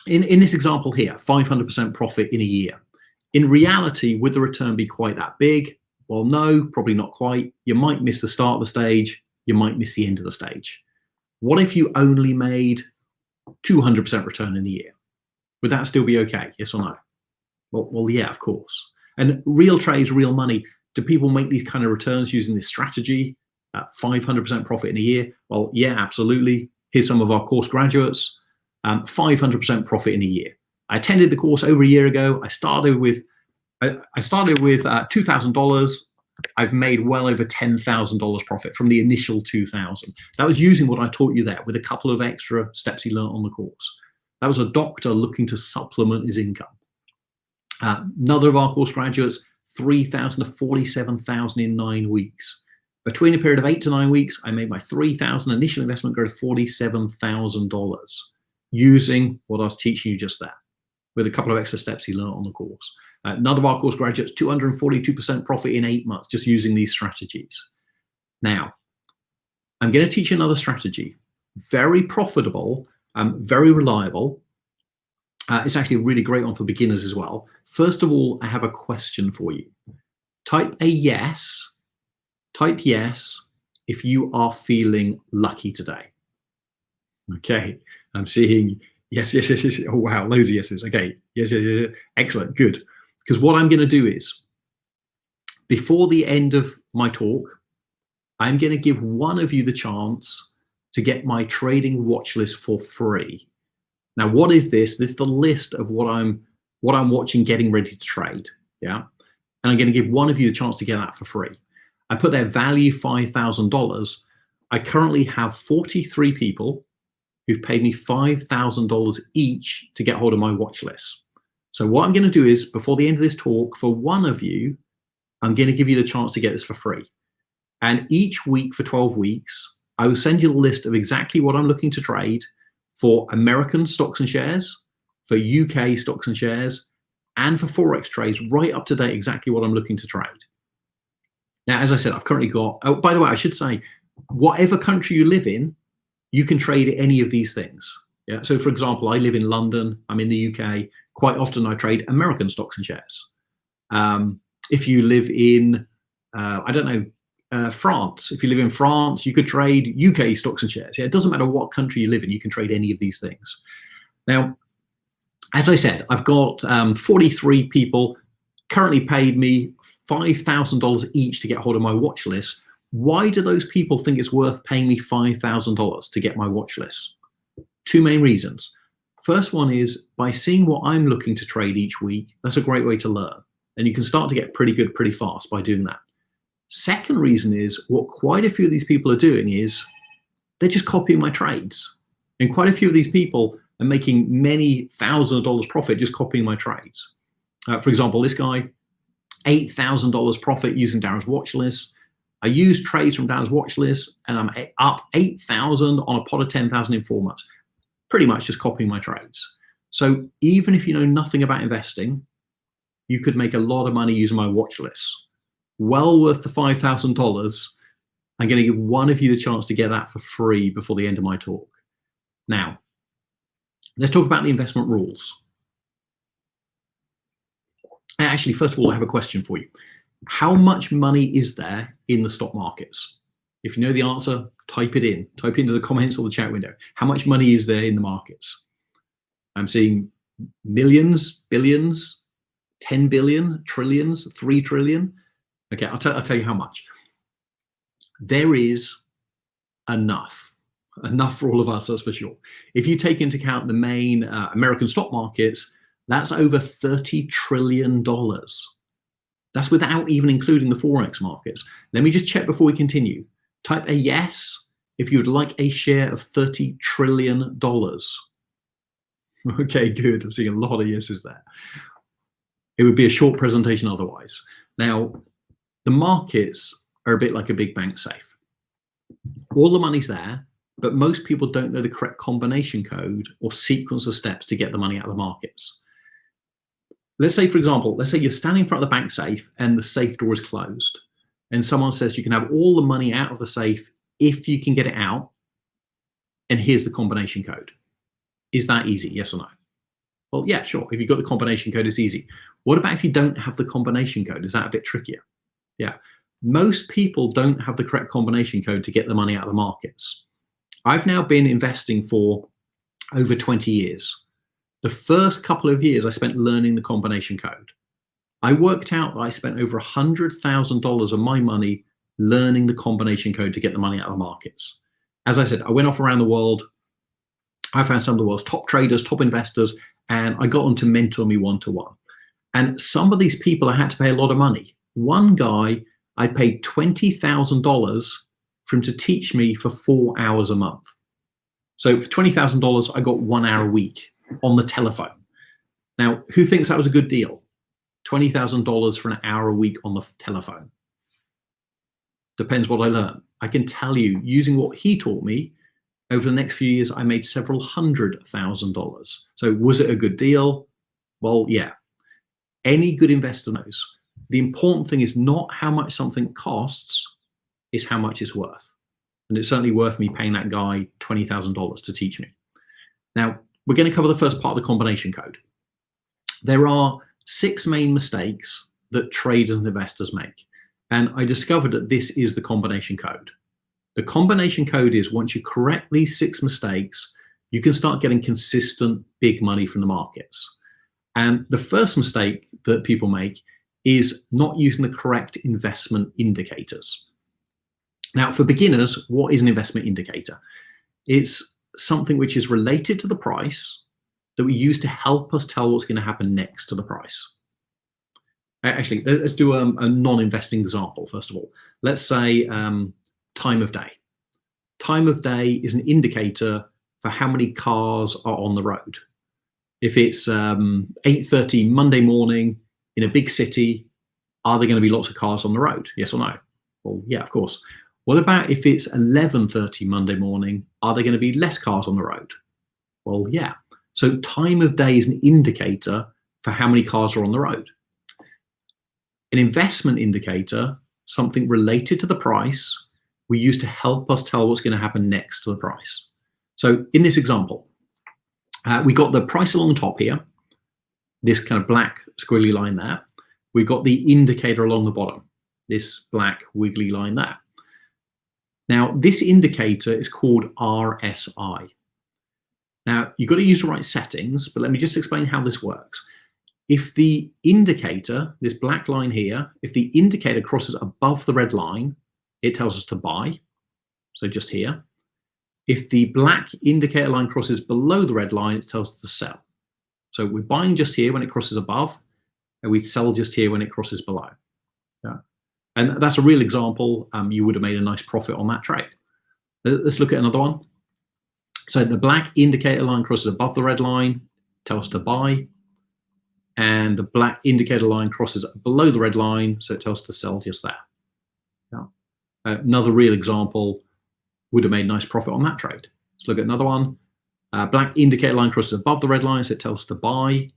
in this example here, 500% profit in a year. In reality, would the return be quite that big? Well, no, probably not quite. You might miss the start of the stage. You might miss the end of the stage. What if you only made 200% return in a year? Would that still be okay? Yes or no? Well, yeah, of course. And real trades, real money. Do people make these kind of returns using this strategy? 500% profit in a year? Well, yeah, absolutely. Here's some of our course graduates. 500% profit in a year. I attended the course over a year ago. I started with $2,000. I've made well over $10,000 profit from the initial 2,000. That was using what I taught you there with a couple of extra steps he learned on the course. That was a doctor looking to supplement his income. Another of our course graduates, 3,000 to 47,000 in 9 weeks. Between a period of 8 to 9 weeks, I made my 3,000 initial investment go to $47,000 using what I was teaching you just there with a couple of extra steps he learned on the course. Another of our course graduates, 242% profit in 8 months, just using these strategies. Now, I'm going to teach you another strategy. Very profitable, very reliable. It's actually a really great one for beginners as well. First of all, I have a question for you. Type yes if you are feeling lucky today. Okay, I'm seeing yes. Oh, wow, loads of yeses. Okay, yes. Excellent, good. Because what I'm going to do is, before the end of my talk, I'm going to give one of you the chance to get my trading watch list for free. Now, what is this? This is the list of what I'm watching, getting ready to trade. Yeah, and I'm going to give one of you the chance to get that for free. I put their value $5,000. I currently have 43 people who've paid me $5,000 each to get hold of my watch list. So what I'm going to do is, before the end of this talk, for one of you, I'm going to give you the chance to get this for free. And each week for 12 weeks, I will send you the list of exactly what I'm looking to trade for American stocks and shares, for UK stocks and shares, and for Forex trades, right up to date, exactly what I'm looking to trade. Now, as I said, I've currently got, oh, by the way, I should say, whatever country you live in, you can trade any of these things. Yeah. So for example, I live in London, I'm in the UK. Quite often I trade American stocks and shares. If you live in, France, if you live in France, you could trade UK stocks and shares. Yeah, it doesn't matter what country you live in, you can trade any of these things. Now, as I said, I've got 43 people currently paid me $5,000 each to get hold of my watch list. Why do those people think it's worth paying me $5,000 to get my watch list? Two main reasons. First one is, by seeing what I'm looking to trade each week, that's a great way to learn. And you can start to get pretty good pretty fast by doing that. Second reason is, what quite a few of these people are doing is they're just copying my trades. And quite a few of these people are making many thousands of dollars profit just copying my trades. For example, this guy, $8,000 profit using Darren's watch list. I use trades from Darren's watch list and I'm up 8,000 on a pot of 10,000 in 4 months. Pretty much just copying my trades. So even if you know nothing about investing, you could make a lot of money using my watch list. Well worth the $5,000. I'm going to give one of you the chance to get that for free before the end of my talk. Now, let's talk about the investment rules. Actually, first of all, I have a question for you. How much money is there in the stock markets? If you know the answer, type it in. Type into the comments or the chat window. How much money is there in the markets? I'm seeing millions, billions, 10 billion, trillions, 3 trillion. Okay, I'll tell you how much. There is enough for all of us, that's for sure. If you take into account the main American stock markets, that's over $30 trillion. That's without even including the Forex markets. Let me just check before we continue. Type a yes if you would like a share of $30 trillion. Okay, good. I'm seeing a lot of yeses there. It would be a short presentation otherwise. Now, the markets are a bit like a big bank safe. All the money's there, but most people don't know the correct combination code or sequence of steps to get the money out of the markets. Let's say, for example, let's say you're standing in front of the bank safe and the safe door is closed. and someone says you can have all the money out of the safe if you can get it out, and here's the combination code. Is that easy? Yes or no? Well, yeah, sure. If you've got the combination code, it's easy. What about if you don't have the combination code? Is that a bit trickier? Yeah. Most people don't have the correct combination code to get the money out of the markets. I've now been investing for over 20 years. The first couple of years I spent learning the combination code. I worked out that I spent over $100,000 of my money learning the combination code to get the money out of the markets. As I said, I went off around the world. I found some of the world's top traders, top investors, and I got them to mentor me one-to-one. And some of these people I had to pay a lot of money. One guy, I paid $20,000 for him to teach me for 4 hours a month. So for $20,000, I got 1 hour a week on the telephone. Now, who thinks that was a good deal? $20,000 for an hour a week on the telephone. Depends what I learn. I can tell you, using what he taught me, over the next few years, I made several $100,000. So was it a good deal? Well, yeah. Any good investor knows. The important thing is not how much something costs, is how much it's worth. And it's certainly worth me paying that guy $20,000 to teach me. Now, we're going to cover the first part of the combination code. There are 6 main mistakes that traders and investors make. And I discovered that this is the combination code. The combination code is once you correct these 6 mistakes, you can start getting consistent big money from the markets. And the first mistake that people make is not using the correct investment indicators. Now, for beginners, what is an investment indicator? It's something which is related to the price that we use to help us tell what's going to happen next to the price. Actually, let's do a non-investing example, first of all. Let's say time of day. Time of day is an indicator for how many cars are on the road. If it's 8:30 Monday morning in a big city, are there going to be lots of cars on the road? Yes or no? Well, yeah, of course. What about if it's 11:30 Monday morning? Are there going to be less cars on the road? Well, yeah. So time of day is an indicator for how many cars are on the road. An investment indicator, something related to the price, we use to help us tell what's going to happen next to the price. So in this example, we got the price along the top here, this kind of black squiggly line there. We've got the indicator along the bottom, this black wiggly line there. Now, this indicator is called RSI. Now, you've got to use the right settings, but let me just explain how this works. If the indicator, this black line here, if the indicator crosses above the red line, it tells us to buy. So just here. If the black indicator line crosses below the red line, it tells us to sell. So we're buying just here when it crosses above, and we sell just here when it crosses below. Yeah. And that's a real example. You would have made a nice profit on that trade. Let's look at another one. So the black indicator line crosses above the red line, tells us to buy. And the black indicator line crosses below the red line, so it tells us to sell just there. Yeah. Another real example, would have made a nice profit on that trade. Let's look at another one. Black indicator line crosses above the red line, so it tells us to buy.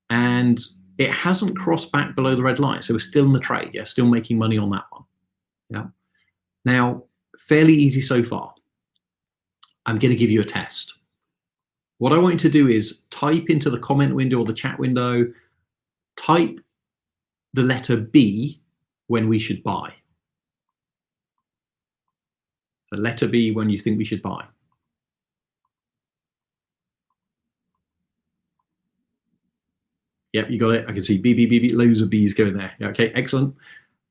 And it hasn't crossed back below the red line, so we're still in the trade. Yeah, still making money on that one. Yeah. Now, fairly easy so far. I'm going to give you a test. What I want you to do is type into the comment window or the chat window, type the letter B when we should buy. The letter B when you think we should buy. Yep, you got it. I can see B, B, B, B, loads of B's going there. Yeah, okay, excellent.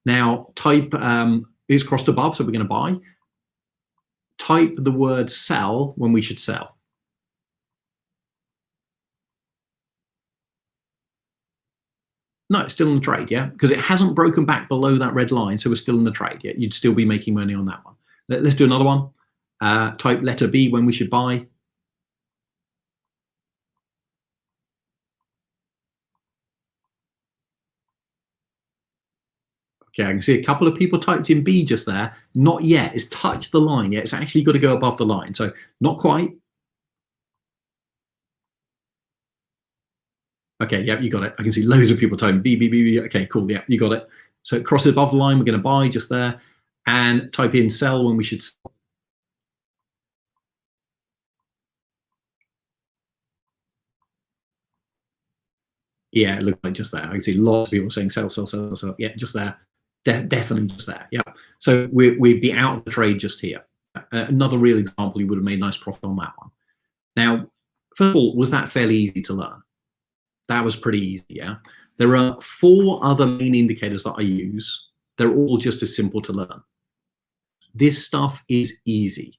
Now type is crossed above, so we're going to buy. Type the word sell when we should sell. No, it's still in the trade, yeah? Because it hasn't broken back below that red line, so we're still in the trade, yeah? You'd still be making money on that one. Let's do another one. Type letter B when we should buy. Okay, I can see a couple of people typed in B just there. Not yet, it's touched the line, yeah? It's actually got to go above the line, so not quite. Okay, yeah, you got it. I can see loads of people typing B, B, B, B. Okay, cool, yeah, you got it. So it crosses above the line, we're going to buy just there, and type in sell when we should sell. Yeah, it looks like just there. I can see lots of people saying sell, sell, sell, sell. Yeah, just there. Definitely just there. Yeah. So we'd be out of the trade just here. Another real example, you would have made a nice profit on that one. Now, first of all, was that fairly easy to learn? That was pretty easy, yeah. There are 4 other main indicators that I use. They're all just as simple to learn. This stuff is easy.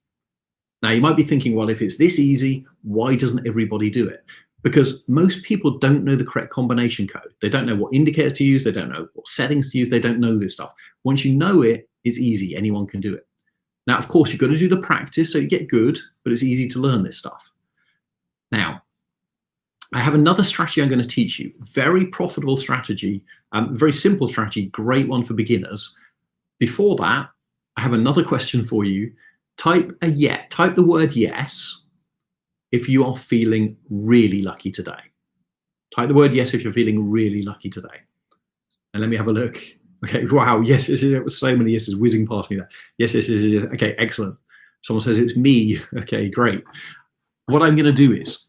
Now, you might be thinking, well, if it's this easy, why doesn't everybody do it? Because most people don't know the correct combination code. They don't know what indicators to use. They don't know what settings to use. They don't know this stuff. Once you know it, it's easy. Anyone can do it. Now, of course, you've got to do the practice so you get good, but it's easy to learn this stuff. Now, I have another strategy I'm going to teach you. Very profitable strategy, very simple strategy, great one for beginners. Before that, I have another question for you. Type the word yes if you are feeling really lucky today. Type the word yes if you're feeling really lucky today. And let me have a look. Okay, wow, yes, so many yeses whizzing past me there. Yes, yes, yes, yes. Okay, excellent. Someone says it's me. Okay, great. What I'm going to do is,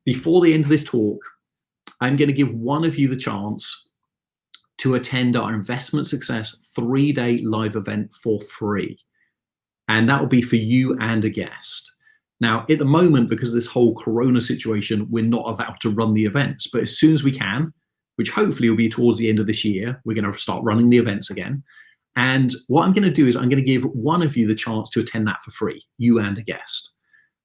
before the end of this talk, I'm going to give one of you the chance to attend our Investment Success 3-day live event for free. And that will be for you and a guest. Now, at the moment, because of this whole Corona situation, we're not allowed to run the events. But as soon as we can, which hopefully will be towards the end of this year, we're going to start running the events again. And what I'm going to do is I'm going to give one of you the chance to attend that for free, you and a guest.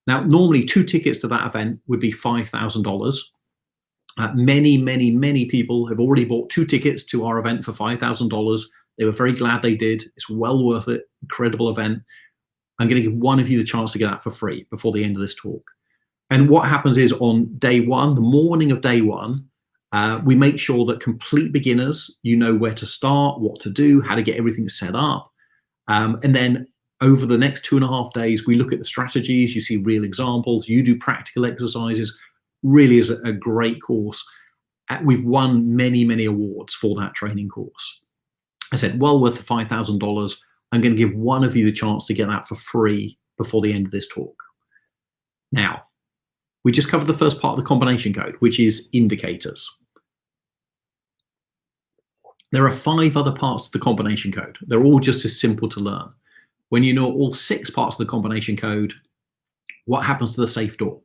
Now, normally 2 tickets to that event would be $5,000. Many people have already bought 2 tickets to our event for $5,000. They were very glad they did. It's well worth it. Incredible event. I'm going to give one of you the chance to get that for free before the end of this talk. And what happens is on day 1, the morning of day 1, we make sure that complete beginners, you know where to start, what to do, how to get everything set up. And then over the next 2.5 days, we look at the strategies, you see real examples, you do practical exercises. Really is a great course. We've won many awards for that training course. I said, well worth the $5,000. I'm going to give one of you the chance to get that for free before the end of this talk. Now, we just covered the first part of the combination code, which is indicators. There are 5 other parts of the combination code. They're all just as simple to learn. When you know all 6 parts of the combination code, what happens to the safe door?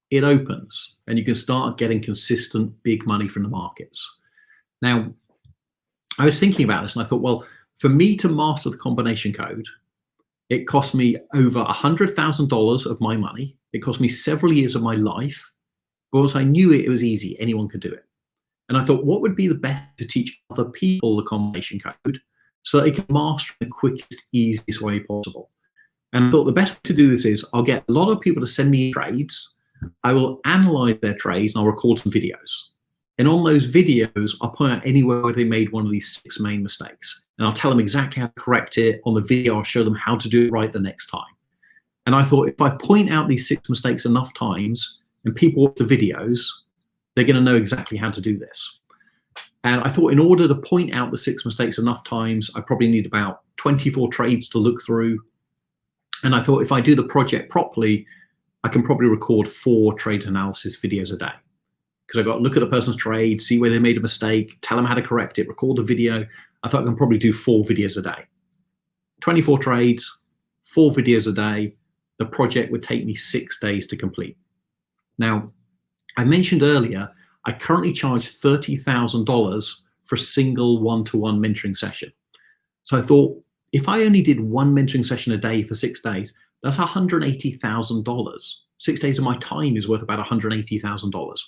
It opens and you can start getting consistent big money from the markets. Now, I was thinking about this and I thought, well, for me to master the combination code, it cost me over $100,000 of my money. It cost me several years of my life, but once I knew it was easy, anyone could do it. And I thought, what would be the best to teach other people the combination code so they can master it in the quickest, easiest way possible? And I thought the best way to do this is I'll get a lot of people to send me trades. I will analyze their trades and I'll record some videos. And on those videos, I'll point out anywhere where they made one of these 6 main mistakes. And I'll tell them exactly how to correct it. On the video, I'll show them how to do it right the next time. And I thought if I point out these 6 mistakes enough times and people watch the videos, they're going to know exactly how to do this. And I thought in order to point out the 6 mistakes enough times, I probably need about 24 trades to look through. And I thought if I do the project properly, I can probably record 4 trade analysis videos a day. Because I've got to look at the person's trade, see where they made a mistake, tell them how to correct it, record the video. I thought I can probably do 4 videos a day. 24 trades, 4 videos a day. The project would take me 6 days to complete. Now, I mentioned earlier, I currently charge $30,000 for a single one-to-one mentoring session. So I thought, if I only did 1 mentoring session a day for 6 days, that's $180,000. 6 days of my time is worth about $180,000.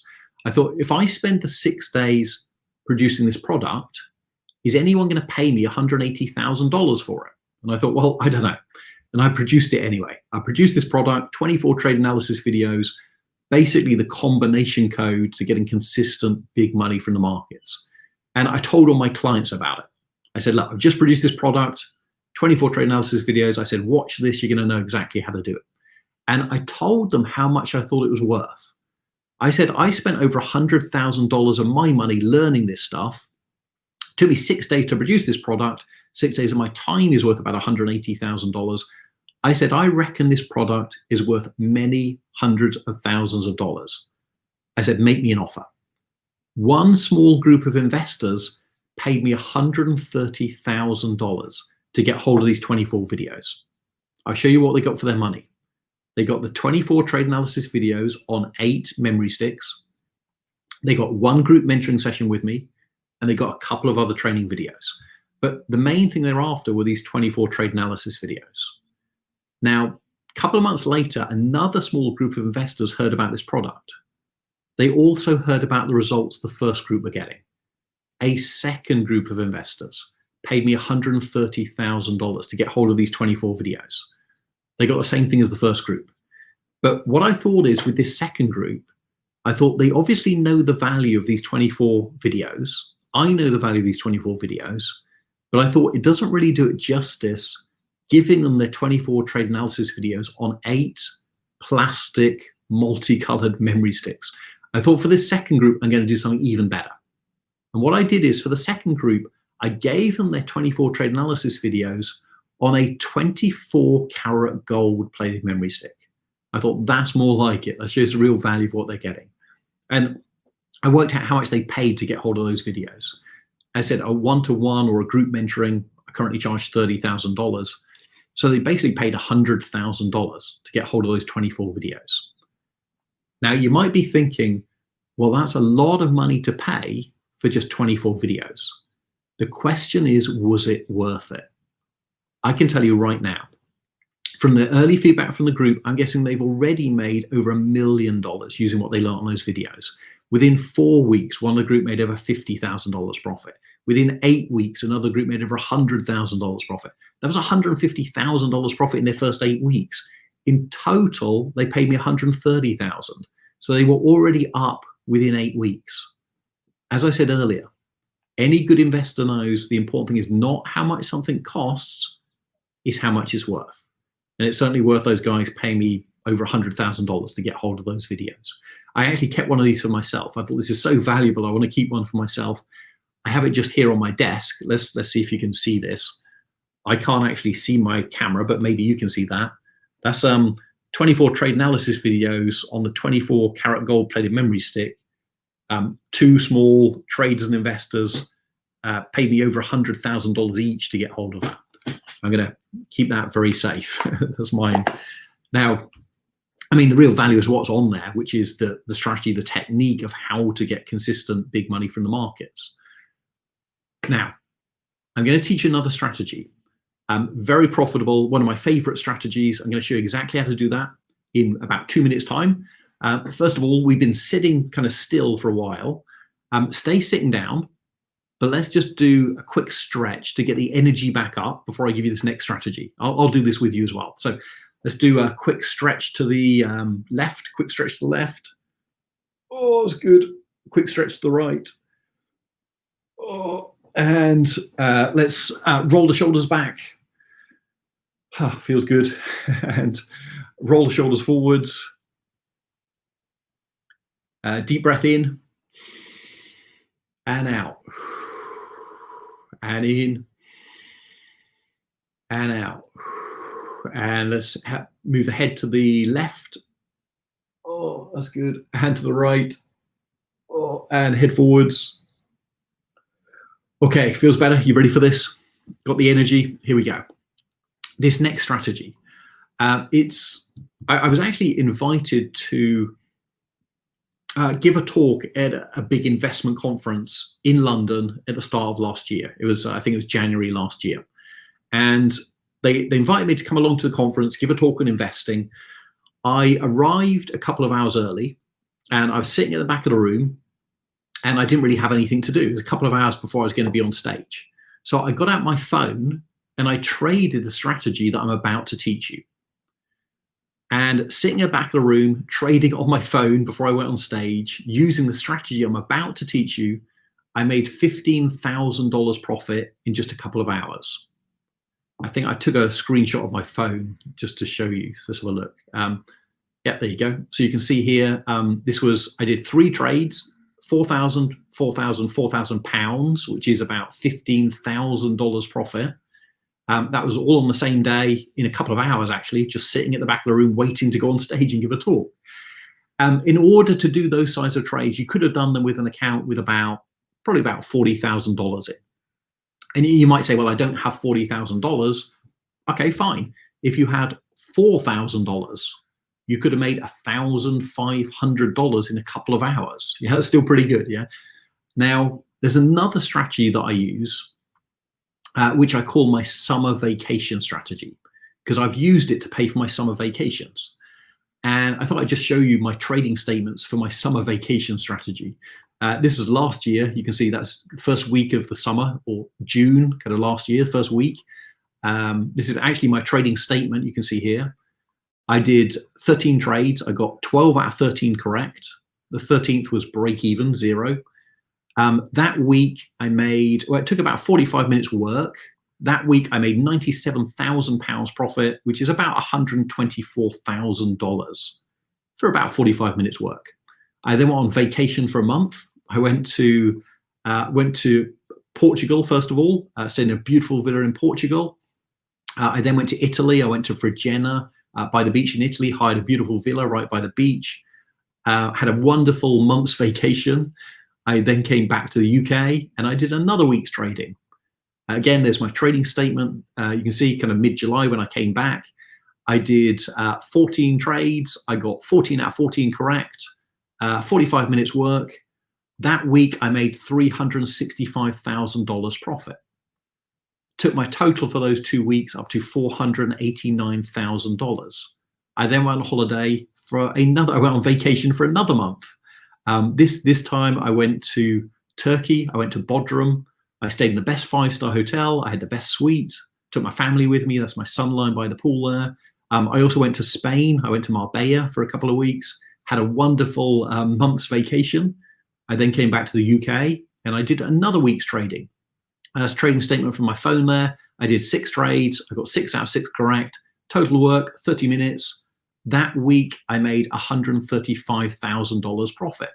I thought, if I spend the 6 days producing this product, is anyone going to pay me $180,000 for it? And I thought, well, I don't know. And I produced it anyway. I produced this product, 24 trade analysis videos, basically the combination code to getting consistent big money from the markets. And I told all my clients about it. I said, look, I've just produced this product, 24 trade analysis videos. I said, watch this, you're going to know exactly how to do it. And I told them how much I thought it was worth. I said, I spent over $100,000 of my money learning this stuff took me 6 days to produce this product. 6 days of my time is worth about $180,000. I said, I reckon this product is worth many hundreds of thousands of dollars. I said, make me an offer. One small group of investors paid me $130,000 to get hold of these 24 videos. I'll show you what they got for their money. They got the 24 trade analysis videos on 8 memory sticks. They got 1 group mentoring session with me, and they got a couple of other training videos. But the main thing they're after were these 24 trade analysis videos. Now, a couple of months later, another small group of investors heard about this product. They also heard about the results the first group were getting. A second group of investors paid me $130,000 to get hold of these 24 videos. They got the same thing as the first group. But what I thought is, with this second group, I thought they obviously know the value of these 24 videos. I know the value of these 24 videos, but I thought it doesn't really do it justice giving them their 24 trade analysis videos on 8 plastic multicolored memory sticks. I thought for this second group, I'm going to do something even better. And what I did is, for the second group, I gave them their 24 trade analysis videos on a 24 karat gold plated memory stick. I thought that's more like it. That shows the real value of what they're getting. And I worked out how much they paid to get hold of those videos. I said a one-to-one or a group mentoring, I currently charge $30,000. So they basically paid $100,000 to get hold of those 24 videos. Now you might be thinking, well, that's a lot of money to pay for just 24 videos. The question is, was it worth it? I can tell you right now, from the early feedback from the group, I'm guessing they've already made over $1 million using what they learned on those videos. Within 4 weeks, one of the group made over $50,000 profit. Within 8 weeks, another group made over $100,000 profit. That was $150,000 profit in their first 8 weeks. In total, they paid me $130,000. So they were already up within 8 weeks. As I said earlier, any good investor knows the important thing is not how much something costs, is how much it's worth. And it's certainly worth those guys paying me over $100,000 to get hold of those videos. I actually kept one of these for myself. I thought this is so valuable, I want to keep one for myself. I have it just here on my desk. Let's see if you can see this. I can't actually see my camera, but maybe you can see that. That's 24 trade analysis videos on the 24 karat gold plated memory stick. 2 small traders and investors paid me over $100,000 each to get hold of that. I'm going to keep that very safe. That's mine. Now, I mean, the real value is what's on there, which is the strategy, the technique of how to get consistent big money from the markets. Now, I'm going to teach you another strategy. Very profitable, one of my favorite strategies. I'm going to show you exactly how to do that in about 2 minutes time. First of all, we've been sitting kind of still for a while. Stay sitting down, but let's just do a quick stretch to get the energy back up before I give you this next strategy. I'll do this with you as well. So let's do a quick stretch to the left, quick stretch to the left. Oh, it's good. Quick stretch to the right. Oh, and let's roll the shoulders back. Feels good. And roll the shoulders forwards. Deep breath in and out, and in and out. And let's move the head to the left. Oh, that's good. Hand to the right. Oh, and head forwards. Okay, feels better. You ready for this? Got the energy? Here we go. This next strategy. I was actually invited to give a talk at a big investment conference in London at the start of last year. It was, I think it was January last year. And they invited me to come along to the conference, give a talk on investing. I arrived a couple of hours early, and I was sitting at the back of the room, and I didn't really have anything to do. It was a couple of hours before I was going to be on stage. So I got out my phone and I traded the strategy that I'm about to teach you. And sitting at the back of the room, trading on my phone before I went on stage, using the strategy I'm about to teach you, I made $15,000 profit in just a couple of hours. I think I took a screenshot of my phone just to show you. So let's have a look. Yeah, there you go. So you can see here, I did 3 trades, 4,000 pounds, which is about $15,000 profit. That was all on the same day, in a couple of hours, actually, just sitting at the back of the room waiting to go on stage and give a talk. In order to do those size of trades, you could have done them with an account with probably about $40,000 in. And you might say, well, I don't have $40,000. Okay, fine. If you had $4,000, you could have made $1,500 in a couple of hours. Yeah, that's still pretty good. Yeah. Now, there's another strategy that I use, which I call my summer vacation strategy, because I've used it to pay for my summer vacations. And I thought I'd just show you my trading statements for my summer vacation strategy. This was last year. You can see that's the first week of the summer, or June, kind of last year, first week. This is actually my trading statement. You can see here. I did 13 trades. I got 12 out of 13 correct. The 13th was break even, 0. That week I made, well, it took about 45 minutes work. That week I made £97,000 profit, which is about $124,000 for about 45 minutes work. I then went on vacation for a month. I went to Portugal, first of all, stayed in a beautiful villa in Portugal. I then went to Italy. I went to Fregene by the beach in Italy, hired a beautiful villa right by the beach, had a wonderful month's vacation. I then came back to the UK and I did another week's trading. Again, there's my trading statement. You can see kind of mid-July when I came back, I did 14 trades. I got 14 out of 14 correct, 45 minutes work. That week, I made $365,000 profit. Took my total for those 2 weeks up to $489,000. I then went on holiday I went on vacation for another month. This time I went to Turkey. I went to Bodrum. I stayed in the best 5-star hotel. I had the best suite. Took my family with me. That's my son lying by the pool there. I also went to Spain. I went to Marbella for a couple of weeks. Had a wonderful month's vacation. I then came back to the UK and I did another week's trading. That's trading statement from my phone there. I did 6 trades. I got 6 out of 6 correct. Total work, 30 minutes. That week, I made $135,000 profit.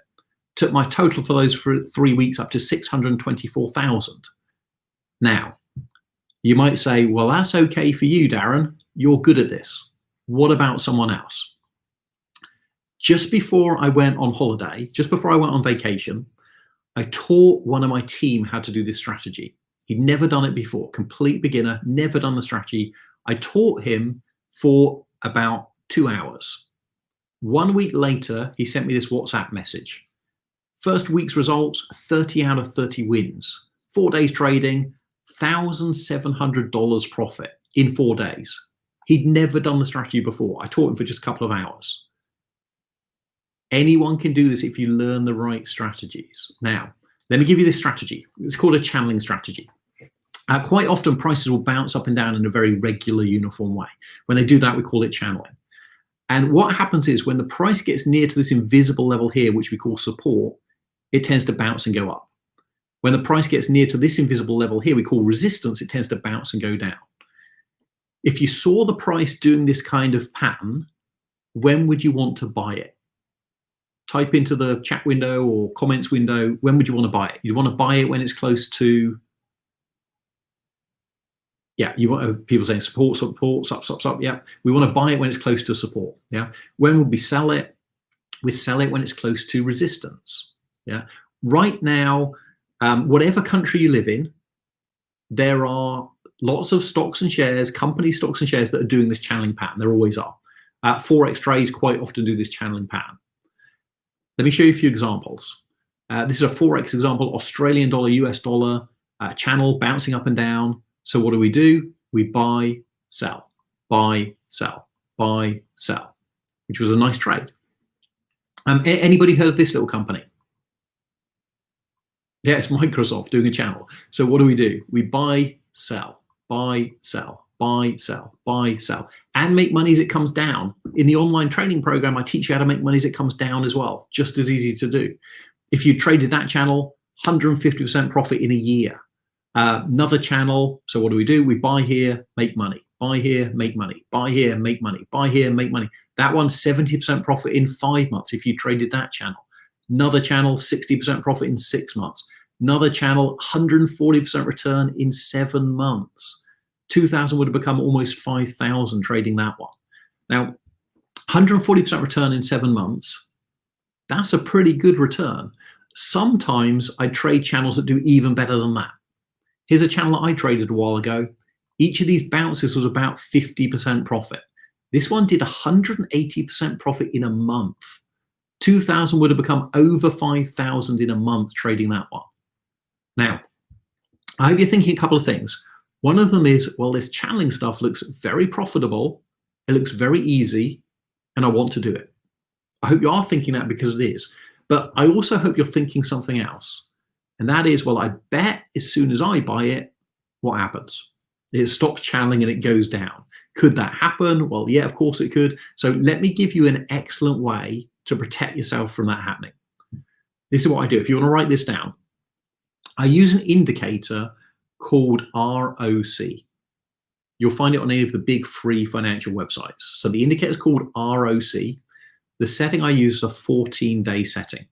Took my total for those 3 weeks up to $624,000. Now, you might say, well, that's okay for you, Darren. You're good at this. What about someone else? Just before I went on holiday, just before I went on vacation, I taught one of my team how to do this strategy. He'd never done it before, complete beginner, never done the strategy. I taught him for about 2 hours. 1 week later, he sent me this WhatsApp message. First week's results, 30 out of 30 wins. 4 days trading, $1,700 profit in 4 days. He'd never done the strategy before. I taught him for just a couple of hours. Anyone can do this if you learn the right strategies. Now, let me give you this strategy. It's called a channeling strategy. Quite often, prices will bounce up and down in a very regular, uniform way. When they do that, we call it channeling. And what happens is when the price gets near to this invisible level here, which we call support, it tends to bounce and go up. When the price gets near to this invisible level here, we call resistance, it tends to bounce and go down. If you saw the price doing this kind of pattern, when would you want to buy it? Type into the chat window or comments window, when would you want to buy it? You want to buy it when it's close to, yeah, you want people saying support, support, up. Yeah, we want to buy it when it's close to support. Yeah, when would we sell it? We sell it when it's close to resistance. Yeah, right now, whatever country you live in, there are lots of stocks and shares, company stocks and shares that are doing this channeling pattern. There always are. Forex trades quite often do this channeling pattern. Let me show you a few examples. This is a Forex example, Australian dollar, US dollar, channel bouncing up and down. So what do? We buy, sell, buy, sell, buy, sell, which was a nice trade. Anybody heard of this little company? Yeah, it's Microsoft doing a channel. So what do? We buy, sell, buy, sell, buy, sell, buy, sell, and make money as it comes down. In the online training program, I teach you how to make money as it comes down as well. Just as easy to do. If you traded that channel, 150% profit in a year. Another channel, so what do? We buy here, make money. Buy here, make money. Buy here, make money. Buy here, make money. That one, 70% profit in 5 months if you traded that channel. Another channel, 60% profit in 6 months. Another channel, 140% return in 7 months. 2,000 would have become almost 5,000 trading that one. Now, 140% return in 7 months, that's a pretty good return. Sometimes I trade channels that do even better than that. Here's a channel that I traded a while ago. Each of these bounces was about 50% profit. This one did 180% profit in a month. 2,000 would have become over 5,000 in a month trading that one. Now, I hope you're thinking a couple of things. One of them is, well, this channeling stuff looks very profitable. It looks very easy, and I want to do it. I hope you are thinking that because it is. But I also hope you're thinking something else. And that is, well, I bet as soon as I buy it, what happens? It stops channeling and it goes down. Could that happen? Well, yeah, of course it could. So let me give you an excellent way to protect yourself from that happening. This is what I do. If you want to write this down, I use an indicator called ROC. You'll find it on any of the big free financial websites. So the indicator is called ROC. The setting I use is a 14-day setting.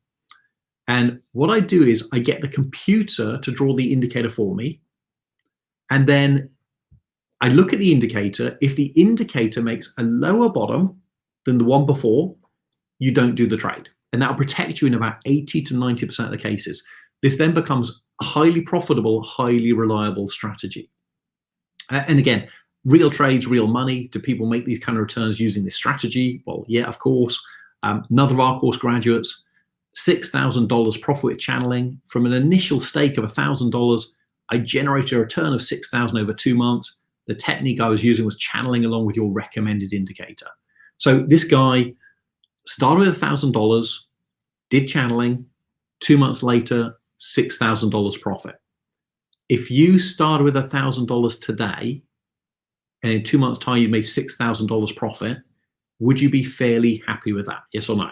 And what I do is I get the computer to draw the indicator for me. And then I look at the indicator. If the indicator makes a lower bottom than the one before, you don't do the trade. And that'll protect you in about 80 to 90% of the cases. This then becomes a highly profitable, highly reliable strategy. And again, real trades, real money. Do people make these kind of returns using this strategy? Well, yeah, of course. Another of our course graduates, $6,000 profit with channeling. From an initial stake of $1,000, I generated a return of $6,000 over 2 months. The technique I was using was channeling along with your recommended indicator. So this guy started with $1,000, did channeling, 2 months later, $6,000 profit. If you started with $1,000 today, and in 2 months' time you made $6,000 profit, would you be fairly happy with that? Yes or no?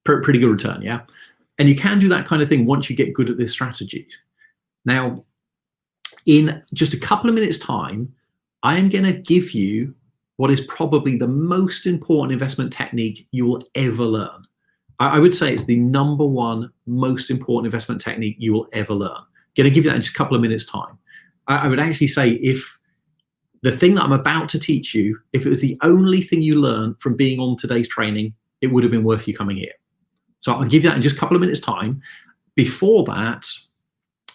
Pretty good return, yeah? And you can do that kind of thing once you get good at this strategy. Now, in just a couple of minutes' time, I am going to give you what is probably the most important investment technique you will ever learn. I would say it's the #1 most important investment technique you will ever learn. I'm going to give you that in just a couple of minutes' time. I would actually say if the thing that I'm about to teach you, if it was the only thing you learned from being on today's training, it would have been worth you coming here. So I'll give you that in just a couple of minutes' time. Before that,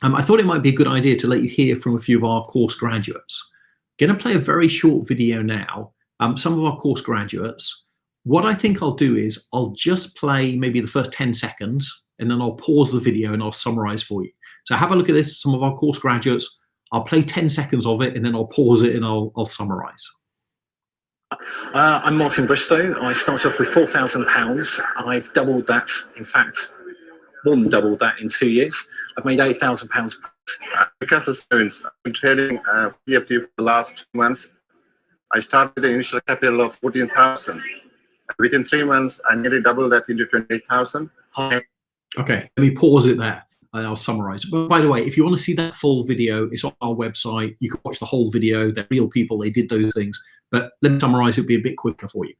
I thought it might be a good idea to let you hear from a few of our course graduates. I'm going to play a very short video now. Some of our course graduates. What I think I'll do is I'll just play maybe the first 10 seconds, and then I'll pause the video and I'll summarize for you. So have a look at this, some of our course graduates. I'll play 10 seconds of it, and then I'll pause it and I'll summarize. I'm Martin Bristow. I started off with £4,000. I've doubled that, in fact, more than doubled that in 2 years. I've made £8,000. Because of experience, I've been trading PFD for the last 2 months. I started with an initial capital of 14,000. Within 3 months, I nearly doubled that into 28,000. Okay, let me pause it there and I'll summarize. But by the way, if you want to see that full video, it's on our website. You can watch the whole video. They're real people. They did those things. But let me summarize. It'll be a bit quicker for you.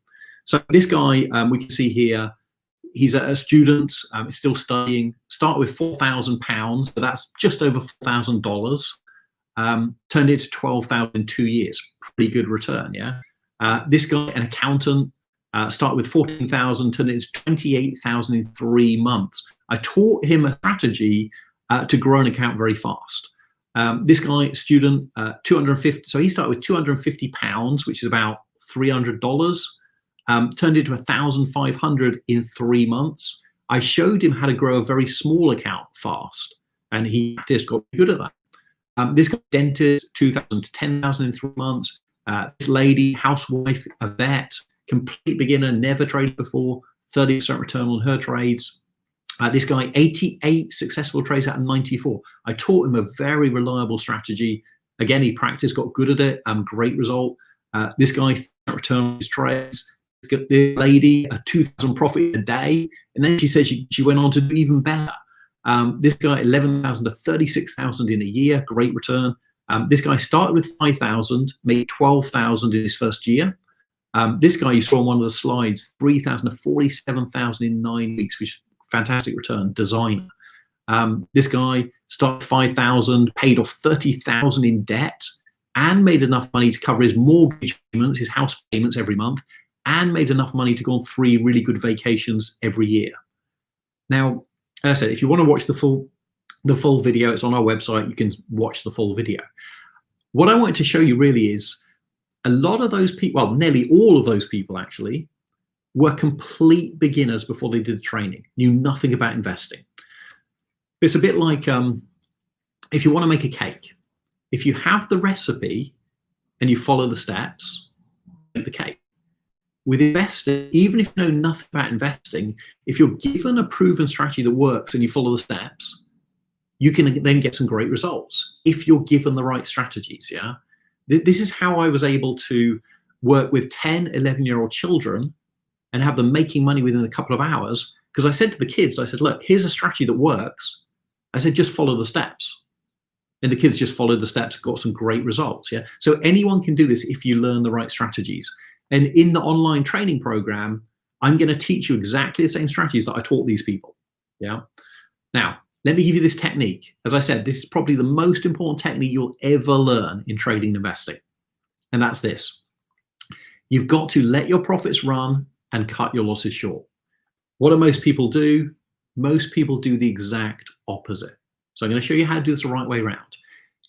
So this guy, we can see here, he's a student, he's still studying. Start with £4,000, but that's just over $4,000. Turned it to 12,000 in 2 years. Pretty good return, yeah. This guy, an accountant, started with 14,000, turned it to 28,000 in 3 months. I taught him a strategy to grow an account very fast. This guy, student, 250. So he started with £250, which is about $300. Turned it to 1,500 in 3 months. I showed him how to grow a very small account fast, and he just got good at that. This guy, dentist, 2,000 to 10,000 in 3 months. This lady, housewife, a vet, complete beginner, never traded before, 30% return on her trades. This guy, 88 successful trades out of 94. I taught him a very reliable strategy. Again, he practiced, got good at it, great result. This guy, return on his trades. This lady, a 2,000 profit a day. And then she said she went on to do even better. This guy, 11,000 to 36,000 in a year, great return. This guy started with 5,000, made 12,000 in his first year. This guy you saw on one of the slides, 3,000 to 47,000 in 9 weeks, which is fantastic return, designer. This guy started 5,000, paid off 30,000 in debt, and made enough money to cover his mortgage payments, his house payments every month, and made enough money to go on 3 really good vacations every year. Now, as I said, if you want to watch the full video, it's on our website. You can watch the full video. What I wanted to show you really is a lot of those people, well, nearly all of those people actually, were complete beginners before they did the training, knew nothing about investing. It's a bit like if you want to make a cake. If you have the recipe and you follow the steps, make the cake. With investing, even if you know nothing about investing, if you're given a proven strategy that works and you follow the steps, you can then get some great results if you're given the right strategies. Yeah, this is how I was able to work with 10, 11-year-old children and have them making money within a couple of hours. Because I said to the kids, I said, look, here's a strategy that works. I said, just follow the steps. And the kids just followed the steps, got some great results. Yeah. So anyone can do this if you learn the right strategies. And in the online training program, I'm going to teach you exactly the same strategies that I taught these people. Yeah. Now, let me give you this technique. As I said, this is probably the most important technique you'll ever learn in trading and investing. And that's this. You've got to let your profits run and cut your losses short. What do most people do? Most people do the exact opposite. So I'm going to show you how to do this the right way around.